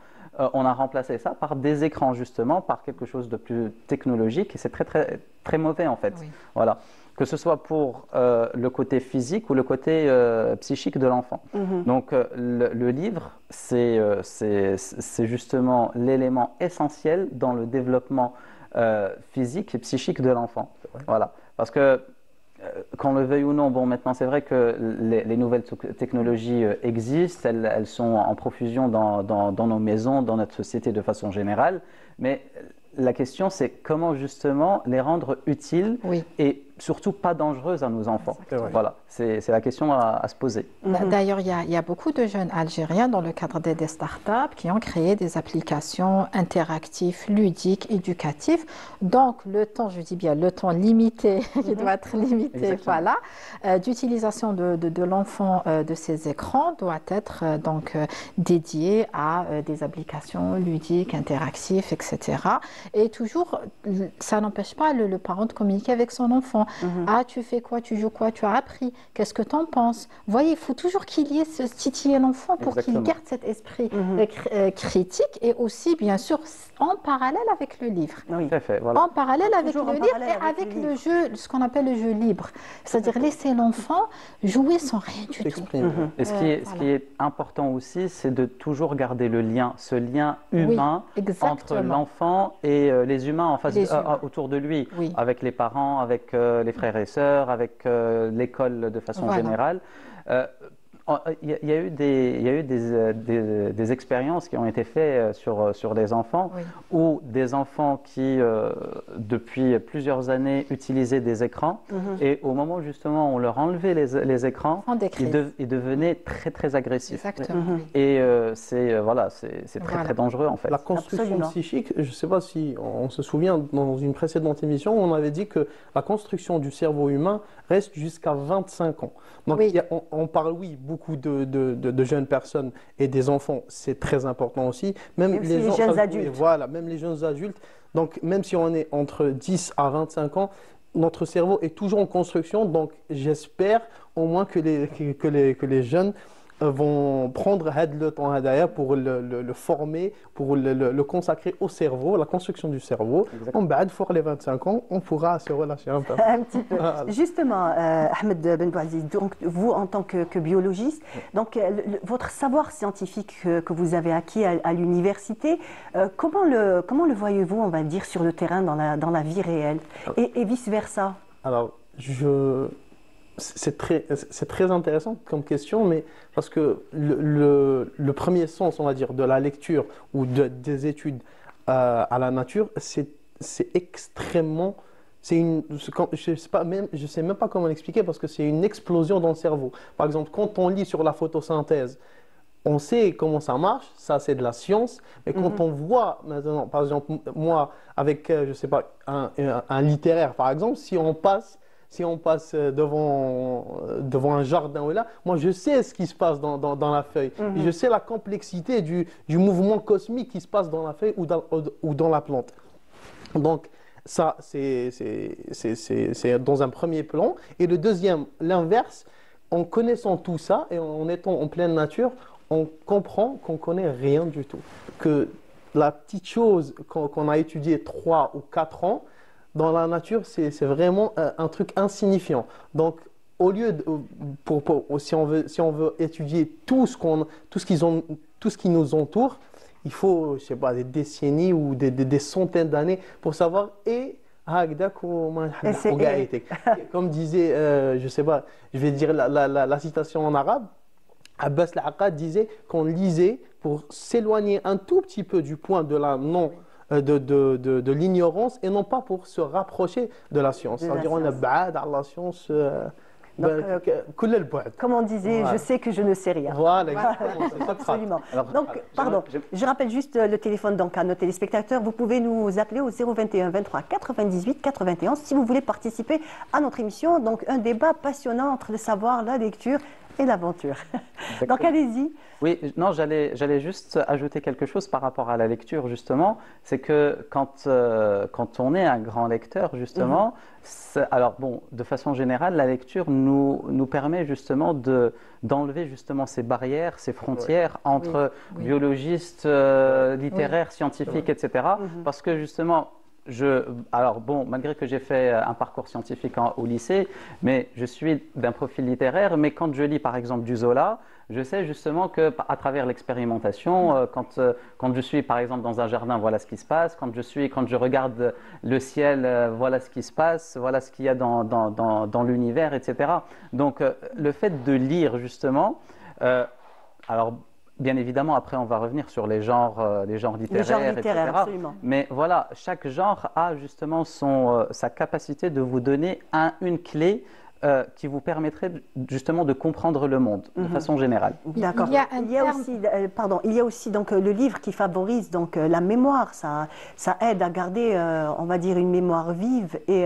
On a remplacé ça par des écrans, justement, par quelque chose de plus technologique, et c'est très, très, très mauvais, en fait. Oui. Voilà. Que ce soit pour le côté physique ou le côté psychique de l'enfant. Donc, le livre, c'est justement l'élément essentiel dans le développement physique et psychique de l'enfant. Voilà. Parce que, qu'on le veuille ou non, bon, maintenant c'est vrai que les nouvelles technologies existent, elles sont en profusion dans nos maisons, dans notre société de façon générale, mais la question c'est comment justement les rendre utiles et surtout pas dangereuses à nos enfants. Voilà, c'est la question à se poser. D'ailleurs, il y a beaucoup de jeunes Algériens dans le cadre des startups qui ont créé des applications interactives, ludiques, éducatives. Donc, le temps, je dis bien le temps limité, qui doit être limité, voilà, d'utilisation de l'enfant de ces écrans doit être donc dédié à des applications ludiques, interactives, etc. Et toujours, ça n'empêche pas le parent de communiquer avec son enfant. Ah, tu fais quoi, tu joues quoi, tu as appris, qu'est-ce que tu en penses? Vous voyez, il faut toujours qu'il y ait ce titiller l'enfant pour qu'il garde cet esprit critique et aussi, bien sûr, en parallèle avec le livre. Oui. Tout à fait, voilà. En parallèle avec le livre et avec le jeu, ce qu'on appelle le jeu libre. C'est-à-dire laisser l'enfant jouer sans rien du tout. Et ce qui est important aussi, c'est de toujours garder le lien, ce lien humain entre l'enfant et les humains en face autour de lui, avec les parents, avec les frères et sœurs, avec l'école de façon générale. Il y a eu des expériences qui ont été faites sur des enfants où des enfants qui, depuis plusieurs années, utilisaient des écrans et au moment justement où on leur enlevait les écrans, ils devenaient très très agressifs. Et c'est très très dangereux en fait. La construction psychique, je ne sais pas si on se souvient, dans une précédente émission, on avait dit que la construction du cerveau humain reste jusqu'à 25 ans. Donc on parle, beaucoup de jeunes personnes et des enfants, c'est très important aussi. Même les jeunes adultes. Voilà, même les jeunes adultes. Donc même si on est entre 10 à 25 ans, notre cerveau est toujours en construction. Donc j'espère au moins que les jeunes vont prendre le temps derrière pour le former, pour le consacrer au cerveau, la construction du cerveau. En bas, pour les 25 ans, on pourra se relâcher un peu. Un petit peu. Justement, Ahmed Ben Bouaziz, donc vous en tant que biologiste, donc votre savoir scientifique que vous avez acquis à l'université, comment le voyez-vous, on va dire, sur le terrain dans la vie réelle et vice versa? Alors, c'est très intéressant comme question, mais parce que le premier sens, on va dire, de la lecture ou des études à la nature, c'est extrêmement... je ne sais même pas comment l'expliquer parce que c'est une explosion dans le cerveau. Par exemple, quand on lit sur la photosynthèse, on sait comment ça marche, ça c'est de la science, mais quand on voit maintenant, par exemple, moi, avec, je ne sais pas, un littéraire par exemple, si on passe devant un jardin là, moi je sais ce qui se passe dans la feuille. Et je sais la complexité du mouvement cosmique qui se passe dans la feuille ou dans la plante. Donc ça, c'est dans un premier plan. Et le deuxième, l'inverse, en connaissant tout ça et en étant en pleine nature, on comprend qu'on ne connaît rien du tout. Que la petite chose qu'on a étudiée 3 ou 4 ans, dans la nature, c'est vraiment un truc insignifiant. Donc, au lieu de, si on veut étudier tout ce qui nous entoure, il faut, je sais pas, des décennies ou des centaines d'années pour savoir comme disait, je sais pas, je vais dire la citation en arabe. Abbas al-Aqad disait qu'on lisait pour s'éloigner un tout petit peu du point de la de l'ignorance et non pas pour se rapprocher de la science. C'est-à-dire on a ba'ad à la science. Donc, comme on disait, voilà. Je sais que je ne sais rien. Voilà, exactement. Absolument. Alors, donc, pardon, je rappelle juste le téléphone donc, à nos téléspectateurs. Vous pouvez nous appeler au 021 23 98 91 si vous voulez participer à notre émission. Donc, un débat passionnant entre le savoir, la lecture et l'aventure. Donc, allez-y. Oui, non, j'allais juste ajouter quelque chose par rapport à la lecture, justement. C'est que quand on est un grand lecteur, justement, alors bon, de façon générale, la lecture nous permet justement d'enlever justement ces barrières, ces frontières entre biologistes, littéraires, scientifiques, etc. Parce que justement, alors bon, malgré que j'ai fait un parcours scientifique au lycée, mais je suis d'un profil littéraire, mais quand je lis par exemple du Zola, je sais justement qu'à travers l'expérimentation, quand je suis par exemple dans un jardin, voilà ce qui se passe, quand je regarde le ciel, voilà ce qui se passe, voilà ce qu'il y a dans l'univers, etc. Donc le fait de lire justement, alors bien évidemment, après, on va revenir sur les genres littéraires, etc. Absolument. Mais voilà, chaque genre a justement sa capacité de vous donner une clé qui vous permettrait justement de comprendre le monde de façon générale. D'accord. Il y a aussi donc le livre qui favorise donc la mémoire. Ça aide à garder, on va dire, une mémoire vive et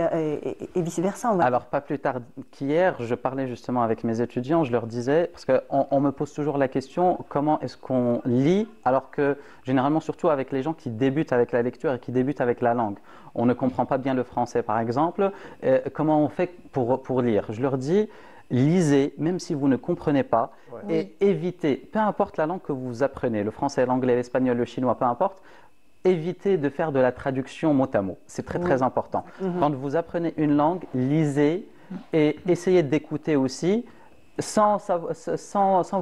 vice versa. Alors pas plus tard qu'hier, je parlais justement avec mes étudiants. Je leur disais, parce qu'on me pose toujours la question, comment est-ce qu'on lit, alors que généralement, surtout avec les gens qui débutent avec la lecture et qui débutent avec la langue, on ne comprend pas bien le français par exemple. Comment on fait pour lire? Je leur dis, lisez, même si vous ne comprenez pas, et évitez, peu importe la langue que vous apprenez, le français, l'anglais, l'espagnol, le chinois, peu importe, évitez de faire de la traduction mot à mot. C'est très très important. Quand vous apprenez une langue, lisez et essayez d'écouter aussi, sans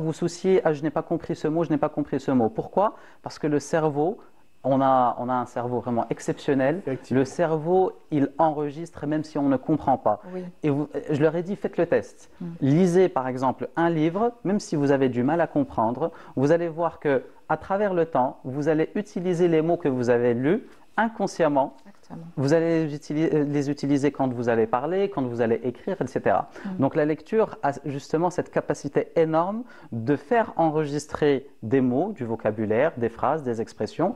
vous soucier, je n'ai pas compris ce mot, je n'ai pas compris ce mot. Pourquoi? Parce que le cerveau, on a un cerveau vraiment exceptionnel. Le cerveau, il enregistre même si on ne comprend pas. Et je leur ai dit, faites le test. Lisez par exemple un livre, même si vous avez du mal à comprendre, vous allez voir que à travers le temps, vous allez utiliser les mots que vous avez lus inconsciemment. Vous allez les utiliser quand vous allez parler, quand vous allez écrire, etc. Donc la lecture a justement cette capacité énorme de faire enregistrer des mots, du vocabulaire, des phrases, des expressions,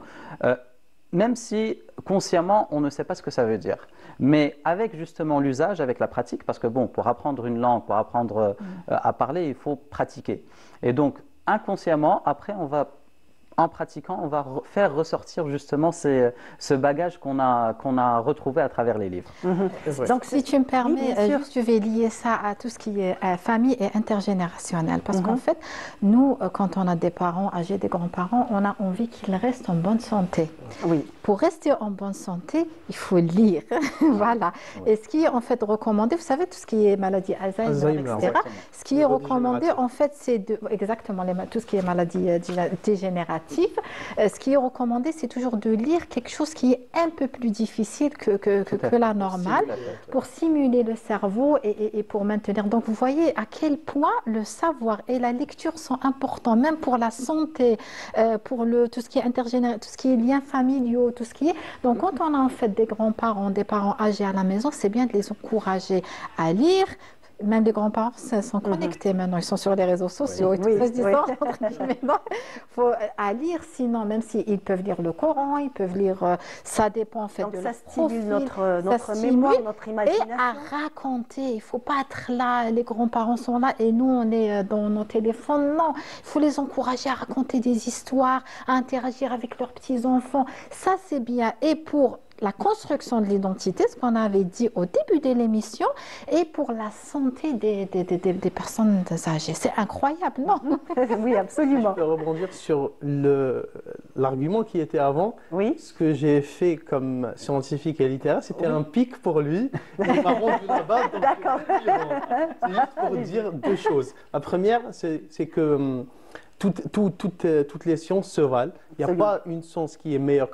même si consciemment on ne sait pas ce que ça veut dire. Mais avec justement l'usage, avec la pratique, parce que bon, pour apprendre une langue, pour apprendre à parler, il faut pratiquer. Et donc inconsciemment, après en pratiquant, on va faire ressortir justement ce bagage qu'on a retrouvé à travers les livres. Donc, si tu me permets, je vais lier ça à tout ce qui est famille et intergénérationnel. Parce qu'en fait, nous, quand on a des parents âgés, des grands-parents, on a envie qu'ils restent en bonne santé. Oui. Pour rester en bonne santé, il faut lire. Voilà. Et ce qui est en fait recommandé, vous savez, tout ce qui est maladie Alzheimer, etc. Ce qui est recommandé, en fait, c'est exactement tout ce qui est maladie dégénérative. Ce qui est recommandé, c'est toujours de lire quelque chose qui est un peu plus difficile que la normale pour stimuler le cerveau et pour maintenir. Donc, vous voyez à quel point le savoir et la lecture sont importants, même pour la santé, pour tout ce qui est intergénérationnel, tout ce qui est liens familiaux, tout ce qui est. Donc, quand on a en fait des grands-parents, des parents âgés à la maison, c'est bien de les encourager à lire. Même les grands-parents sont connectés maintenant, ils sont sur les réseaux sociaux. Il faut à lire, sinon, même s'ils peuvent lire le Coran, ils peuvent lire, ça dépend en fait donc de ça stimule notre mémoire, notre imagination. Et à raconter, il ne faut pas être là, les grands-parents sont là et nous on est dans nos téléphones. Non, il faut les encourager à raconter des histoires, à interagir avec leurs petits-enfants. Ça c'est bien. Et pour la construction de l'identité, ce qu'on avait dit au début de l'émission, et pour la santé des personnes âgées. C'est incroyable, non? Oui, absolument. Je peux rebondir sur l'argument qui était avant. Oui. Ce que j'ai fait comme scientifique et littéraire, c'était un pic pour lui. Il m'a rendu là-bas. D'accord. C'est juste pour dire deux choses. La première, c'est que toutes les sciences se valent. Il n'y a pas une science qui est meilleure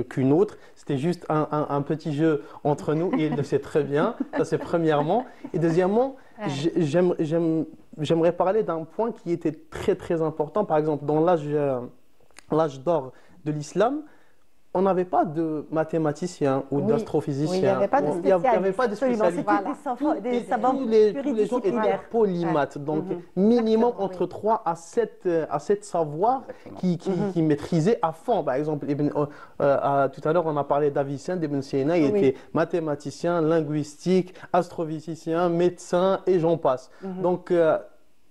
qu'une autre. C'était juste un petit jeu entre nous et il le sait très bien. Ça, c'est premièrement. Et deuxièmement, j'aimerais parler d'un point qui était très, très important. Par exemple, dans l'âge d'or de l'islam, on n'avait pas de mathématiciens ou d'astrophysiciens. Oui, il n'y avait pas de spécialistes. Il n'y avait pas de spécialistes. Des savants Tous les gens étaient polymathes. Donc, minimum entre 3 à 7 savoirs qui maîtrisaient à fond. Par exemple, tout à l'heure, on a parlé d'Avicenne, d'Ibn Sina. Il était mathématicien, linguistique, astrophysicien, médecin et j'en passe. Donc,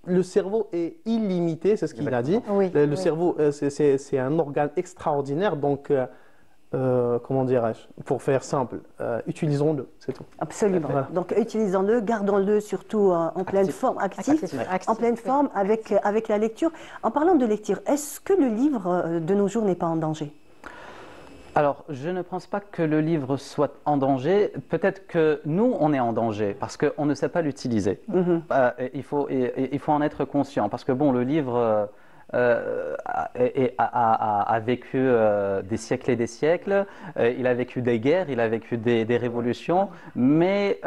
le cerveau est illimité, c'est ce qu'il a dit. Le cerveau, c'est un organe extraordinaire. Donc, comment dirais-je, pour faire simple, utilisons-le, c'est tout. Absolument. Voilà. Donc utilisons-le, gardons-le surtout en pleine forme, actif, en pleine forme avec la lecture. En parlant de lecture, est-ce que le livre de nos jours n'est pas en danger? Alors, je ne pense pas que le livre soit en danger. Peut-être que nous, on est en danger parce qu'on ne sait pas l'utiliser. Il faut en être conscient parce que bon, le livre a vécu des siècles et des siècles, il a vécu des guerres, il a vécu des révolutions, mais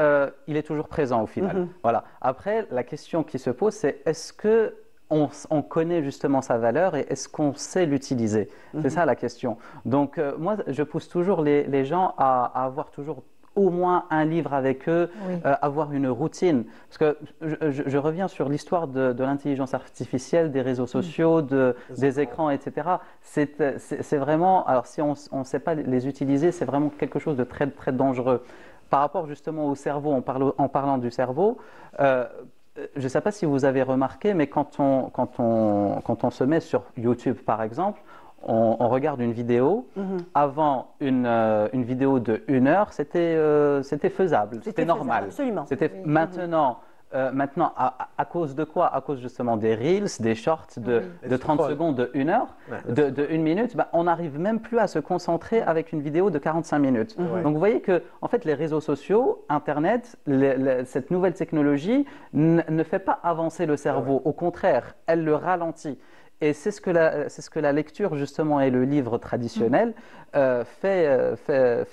il est toujours présent au final. Voilà. Après, la question qui se pose, c'est est-ce que on connaît justement sa valeur et est-ce qu'on sait l'utiliser? C'est ça la question. Donc moi, je pousse toujours les gens à avoir toujours au moins un livre avec eux, avoir une routine. Parce que je reviens sur l'histoire de l'intelligence artificielle, des réseaux sociaux, des écrans, etc. C'est vraiment, alors si on ne sait pas les utiliser, c'est vraiment quelque chose de très, très dangereux. Par rapport justement au cerveau, en parlant du cerveau, je ne sais pas si vous avez remarqué, mais quand on se met sur YouTube, par exemple, on regarde une vidéo. Avant une vidéo de 1 heure, c'était faisable, c'était normal. Absolument. Maintenant, à cause de quoi? À cause justement des Reels, des shorts de 30 secondes, de 1 heure, de 1 minute, on n'arrive même plus à se concentrer avec une vidéo de 45 minutes. Donc vous voyez que en fait, les réseaux sociaux, Internet, cette nouvelle technologie ne fait pas avancer le cerveau. Au contraire, elle le ralentit. Et c'est ce que la lecture justement et le livre traditionnel fait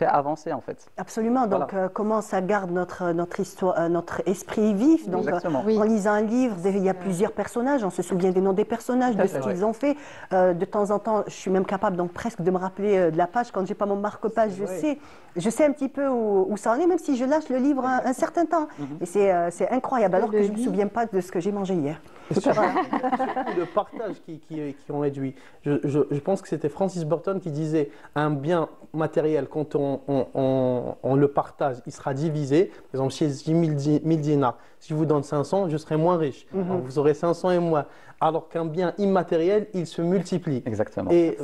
avancer en fait. Absolument. Donc comment ça garde notre histoire, notre esprit vif. Donc en lisant un livre, il y a plusieurs personnages. On se souvient des noms des personnages, de ce qu'ils ont fait. De temps en temps, je suis même capable donc presque de me rappeler de la page quand j'ai pas mon marque-page. Je sais un petit peu où ça en est, même si je lâche le livre un certain temps. Et c'est incroyable. Alors que je me souviens pas de ce que j'ai mangé hier. Surtout le partage qui ont réduit. Je pense que c'était Francis Burton qui disait un bien matériel, quand on le partage, il sera divisé. Par exemple, si j'ai 1000 dinars, si je vous donne 500, je serai moins riche. Alors, vous aurez 500 et moins. Alors qu'un bien immatériel, il se multiplie. Exactement. Et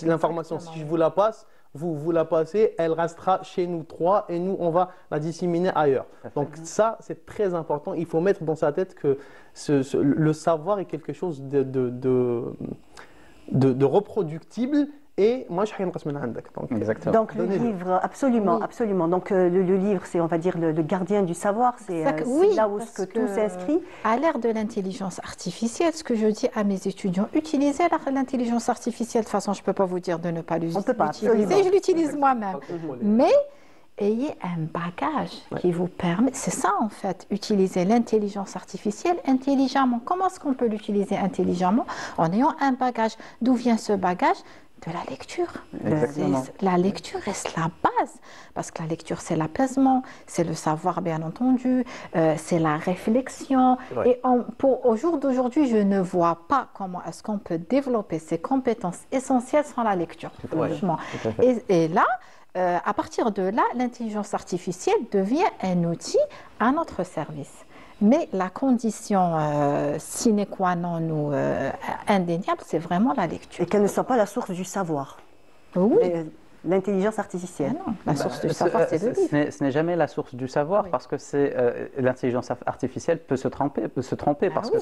l'information, si je vous la passe, vous la passez, elle restera chez nous 3 et nous, on va la disséminer ailleurs. Donc ça, c'est très important. Il faut mettre dans sa tête que le savoir est quelque chose de reproductible. Et moi, je suis Exactement. Donc le livre, absolument, absolument. Donc le livre, c'est, on va dire, le gardien du savoir. C'est là où tout s'inscrit. À l'ère de l'intelligence artificielle, ce que je dis à mes étudiants, utilisez l'intelligence artificielle. De toute façon, je ne peux pas vous dire de ne pas l'utiliser. On peut pas, je l'utilise moi-même. Mais ayez un bagage qui vous permet, c'est ça en fait, utiliser l'intelligence artificielle intelligemment. Comment est-ce qu'on peut l'utiliser intelligemment? En ayant un bagage. D'où vient ce bagage? De la lecture. La lecture reste la base, parce que la lecture, c'est l'apaisement, c'est le savoir, bien entendu, c'est la réflexion. Et au jour d'aujourd'hui, je ne vois pas comment est-ce qu'on peut développer ces compétences essentielles sans la lecture, franchement. Et là, à partir de là, l'intelligence artificielle devient un outil à notre service. Mais la condition sine qua non ou indéniable, c'est vraiment la lecture. Et qu'elle ne soit pas la source du savoir. Oui. l'intelligence artificielle. Ah non, la source du savoir, c'est le livre. Ce n'est jamais la source du savoir parce que l'intelligence artificielle peut se tromper parce que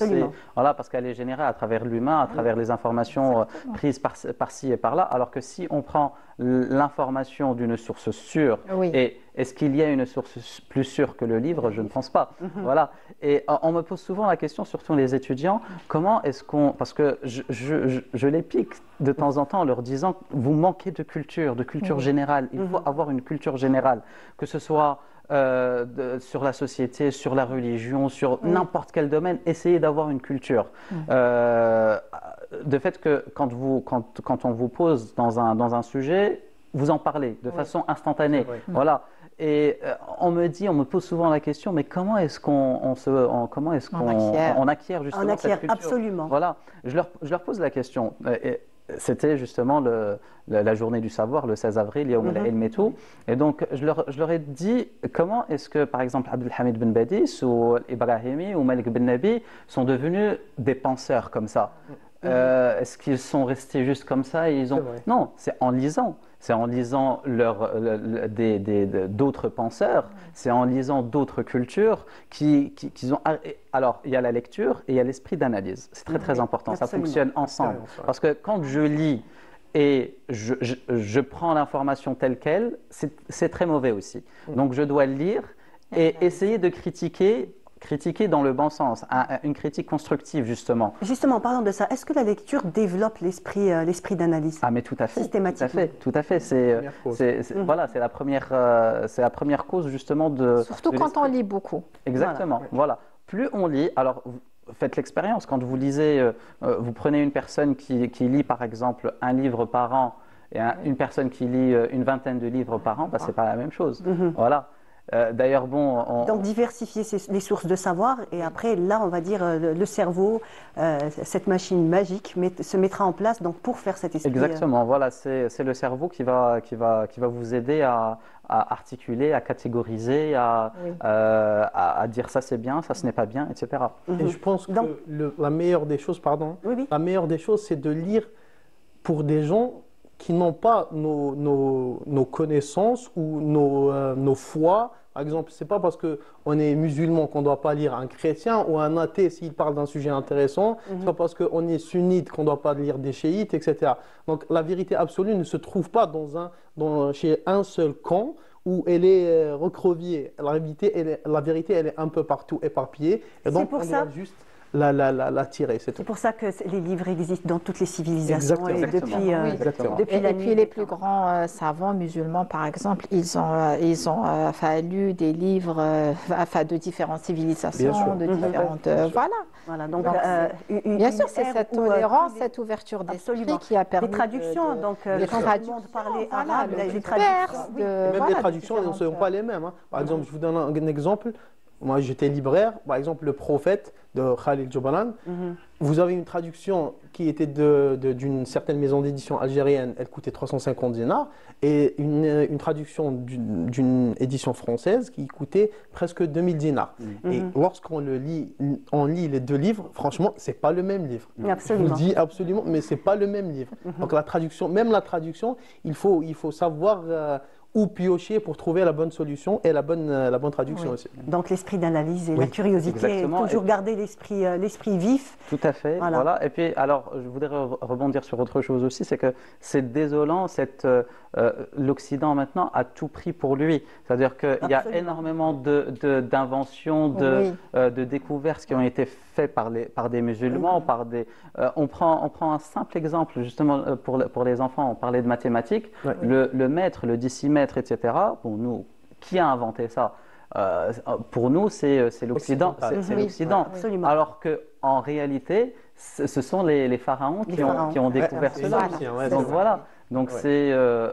parce qu'elle est générée à travers l'humain, à travers les informations prises par-ci et par-là, alors que si on prend l'information d'une source sûre, et est-ce qu'il y a une source plus sûre que le livre? Je ne pense pas. Voilà. Et on me pose souvent la question, surtout les étudiants, comment est-ce qu'on... Parce que je les pique de temps en temps en leur disant, vous manquez de culture générale. Il faut avoir une culture générale, que ce soit sur la société, sur la religion, sur n'importe quel domaine, essayez d'avoir une culture. De fait que quand on vous pose dans un sujet, vous en parlez de façon instantanée. Voilà. Et on me pose souvent la question, mais comment est-ce qu'on acquiert justement cette culture? Absolument. Voilà. Je leur pose la question. C'était justement la journée du savoir, le 16 avril, Yawm al-Ilm et tout. Et donc, je leur ai dit, comment est-ce que, par exemple, Abdelhamid Ben Badis ou Ibrahimi ou Malik Ben Nabi sont devenus des penseurs comme ça? Est-ce qu'ils sont restés juste comme ça et ils ont... Non, c'est en lisant. C'est en lisant d'autres penseurs, c'est en lisant d'autres cultures qui ont... Alors, il y a la lecture et il y a l'esprit d'analyse. C'est très, très important. Absolument. Ça fonctionne ensemble. Parce que quand je lis et je prends l'information telle qu'elle, c'est très mauvais aussi. Donc, je dois lire et essayer de critiquer dans le bon sens, une critique constructive justement. Justement, en parlant de ça, est-ce que la lecture développe l'esprit d'analyse? Ah mais tout à fait, systématiquement. Tout à fait. Voilà, c'est la première cause justement de... Surtout quand on lit beaucoup. Exactement, voilà. Plus on lit, alors faites l'expérience, quand vous lisez, vous prenez une personne qui lit par exemple un livre par an et une personne qui lit une vingtaine de livres par an, c'est pas la même chose. Voilà. D'ailleurs, Donc diversifier les sources de savoir et après là on va dire le cerveau, cette machine magique se mettra en place donc pour faire cet esprit. Exactement, voilà, c'est le cerveau qui va vous aider à articuler, à catégoriser, à dire ça c'est bien, ça ce n'est pas bien, etc. Et je pense que la meilleure des choses, la meilleure des choses c'est de lire pour des gens qui n'ont pas nos connaissances ou nos foi. Par exemple, ce n'est pas parce qu'on est musulman qu'on ne doit pas lire un chrétien ou un athée s'il parle d'un sujet intéressant. Ce n'est pas parce qu'on est sunnite qu'on ne doit pas lire des chiites, etc. Donc la vérité absolue ne se trouve pas chez un seul camp où elle est recroquevillée. La vérité, elle est un peu partout éparpillée. Et donc, on doit juste la tirer. C'est pour ça que les livres existent dans toutes les civilisations. Exactement. Depuis et puis les plus grands savants musulmans, par exemple, ils ont lu des livres de différentes civilisations, de différentes... Voilà, donc, bien sûr, c'est cette tolérance, cette ouverture d'esprit qui a permis... Les traductions, donc les traductions, parler arabe, les traductions... Même les traductions, elles ne sont pas les mêmes. Par exemple, je vous donne un exemple. Moi, j'étais libraire. Par exemple, Le Prophète de Khalil Gibran. Vous avez une traduction qui était d'une certaine maison d'édition algérienne. Elle coûtait 350 dinars. Et une traduction d'une édition française qui coûtait presque 2000 dinars. Et lorsqu'on lit les deux livres, franchement, c'est pas le même livre. Absolument. Je vous dis absolument, mais c'est pas le même livre. Donc la traduction, il faut savoir... ou piocher pour trouver la bonne solution et la bonne traduction aussi. Donc l'esprit d'analyse et la curiosité, toujours garder l'esprit vif. Tout à fait, voilà. Et puis, alors, je voudrais rebondir sur autre chose aussi, c'est que c'est désolant, l'Occident maintenant a tout pris pour lui. C'est-à-dire qu'il y a énormément d'inventions, de découvertes qui ont été faites par des musulmans, on prend un simple exemple, justement, pour les enfants, on parlait de mathématiques, le maître, le décimètre, etc. Bon, nous, qui a inventé ça? Pour nous, c'est l'Occident. C'est l'Occident. Alors qu'en réalité, ce sont les pharaons qui ont découvert cela. Donc voilà. Donc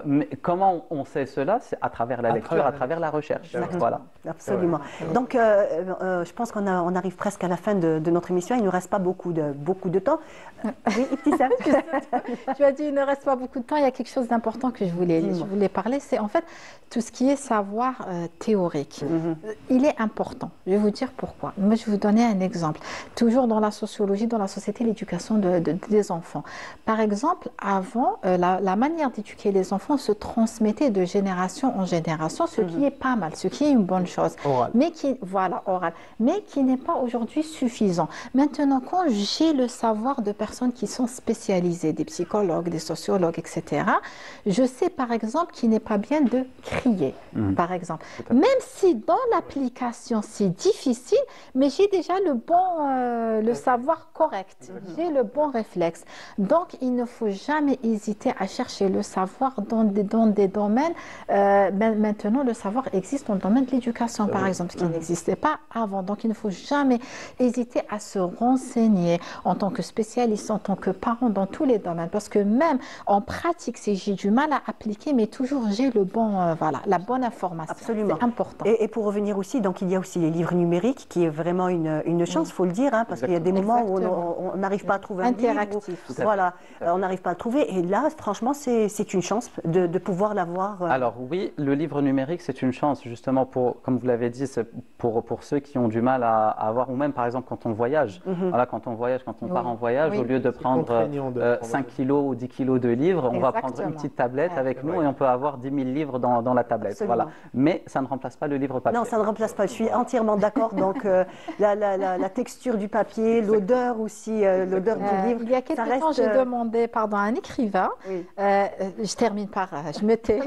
mais comment on sait cela? C'est à travers la lecture, à travers la recherche. Voilà. Absolument. Donc je pense qu'on arrive presque à la fin de notre émission. Il ne nous reste pas beaucoup de temps. Oui, Ibtissam. Tu as dit il ne reste pas beaucoup de temps. Il y a quelque chose d'important que je voulais parler. C'est en fait tout ce qui est savoir théorique. Il est important. Je vais vous dire pourquoi. Moi, je vais vous donner un exemple. Toujours dans la sociologie, dans la société, l'éducation des enfants. Par exemple, avant, la manière d'éduquer les enfants se transmettait de génération en génération, ce qui est pas mal, ce qui est une bonne chose. Oral. Mais qui, voilà, oral, mais qui n'est pas aujourd'hui suffisant. Maintenant, quand j'ai le savoir de personnes qui sont spécialisées, des psychologues, des sociologues, etc., je sais par exemple qu'il n'est pas bien de crier, par exemple. Même si dans l'application c'est difficile, mais j'ai déjà le savoir correct, j'ai le bon réflexe. Donc, il ne faut jamais hésiter à chercher le savoir dans des domaines. Maintenant, le savoir existe dans le domaine de l'éducation, par exemple, ce qui n'existait pas avant. Donc, il ne faut jamais hésiter à se renseigner en tant que spécialiste, en tant que parent, dans tous les domaines. Parce que même en pratique, si j'ai du mal à appliquer, mais toujours j'ai la bonne information. Absolument. C'est important. Et pour revenir aussi, donc il y a aussi les livres numériques, qui est vraiment une chance, il faut le dire, hein, parce qu'il y a des moments où on n'arrive pas à trouver un livre. Interactif. Voilà, on n'arrive pas à le trouver. Et là, franchement, c'est une chance de pouvoir l'avoir. Alors oui, le livre numérique, c'est une chance, justement, comme vous l'avez dit, c'est pour ceux qui ont du mal à avoir, ou même par exemple quand on voyage. Voilà, quand on voyage, quand on part en voyage, au lieu de prendre 5 kilos ou 10 kilos de livres, on va prendre une petite tablette avec nous et on peut avoir 10 000 livres dans la tablette. Voilà. Mais ça ne remplace pas le livre papier. Non, ça ne remplace pas. Je suis entièrement d'accord. Donc, la texture du papier, l'odeur aussi, l'odeur du livre. Il y a quelques temps, j'ai demandé à un écrivain. Oui. Je termine par... Je me tais.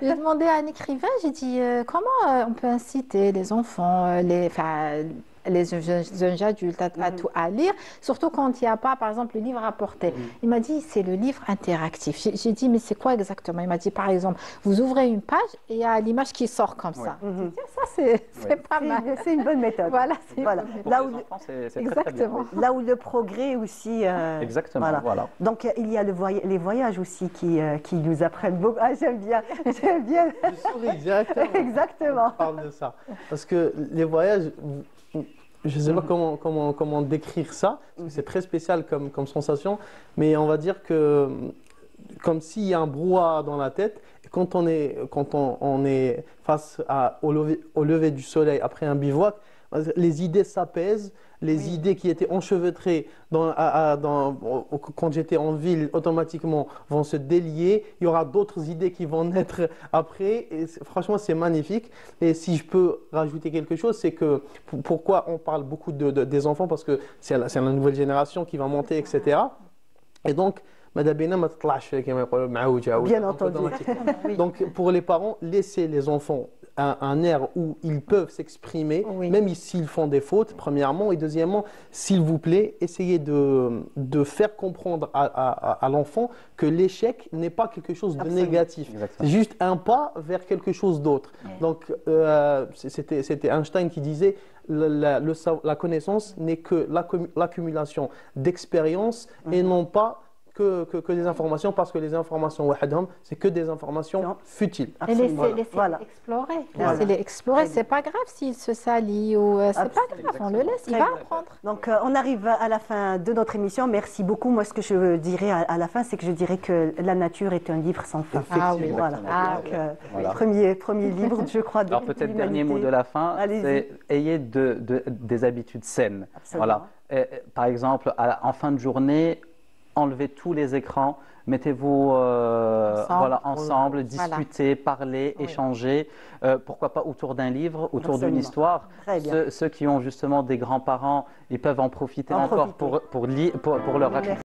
J'ai demandé à un écrivain, j'ai dit comment on peut inciter les enfants, les jeunes adultes à lire, surtout quand il n'y a pas, par exemple, le livre à portée. Il m'a dit, c'est le livre interactif. J'ai dit, mais c'est quoi exactement? Il m'a dit, par exemple, vous ouvrez une page et il y a l'image qui sort comme ça. J'ai dit, ça, c'est pas mal. C'est une bonne méthode. Voilà. Là où, c'est très bien. Là où le progrès aussi... Exactement, voilà. Donc, il y a les voyages aussi qui nous apprennent beaucoup. Ah, j'aime bien. Je souris, exactement. Exactement. On parle de ça. Parce que les voyages... Je ne sais pas comment décrire ça, parce que c'est très spécial comme sensation, mais on va dire que comme s'il y a un brouhaha dans la tête, et quand on est face au lever du soleil après un bivouac, les idées s'apaisent, les idées qui étaient enchevêtrées quand j'étais en ville, automatiquement vont se délier. Il y aura d'autres idées qui vont naître après. Et franchement, c'est magnifique. Et si je peux rajouter quelque chose, c'est que pourquoi on parle beaucoup des enfants, parce que c'est la nouvelle génération qui va monter, etc. Et donc, bien entendu. Donc, pour les parents, laissez les enfants un air où ils peuvent s'exprimer, même s'ils font des fautes, premièrement, et deuxièmement, s'il vous plaît, essayez de faire comprendre à l'enfant que l'échec n'est pas quelque chose de négatif. C'est juste un pas vers quelque chose d'autre. Donc, c'était Einstein qui disait la connaissance n'est que l'accumulation d'expériences et non pas que des informations, parce que les informations, c'est que des informations futiles. Et laissez-les explorer. Laissez-les explorer. C'est pas grave s'il se salit ou c'est pas grave, on le laisse, il va apprendre. Donc on arrive à la fin de notre émission. Merci beaucoup. Moi, ce que je dirais à la fin, c'est que je dirais que la nature est un livre sans fin. Ah oui, voilà. Premier livre, je crois. Alors peut-être dernier mot de la fin, c'est ayez des habitudes saines. Voilà. Par exemple, en fin de journée, enlevez tous les écrans, mettez-vous ensemble, discutez, parlez, échangez, pourquoi pas autour d'un livre, autour d'une histoire. Ceux qui ont justement des grands-parents, ils peuvent en profiter encore pour leur raconter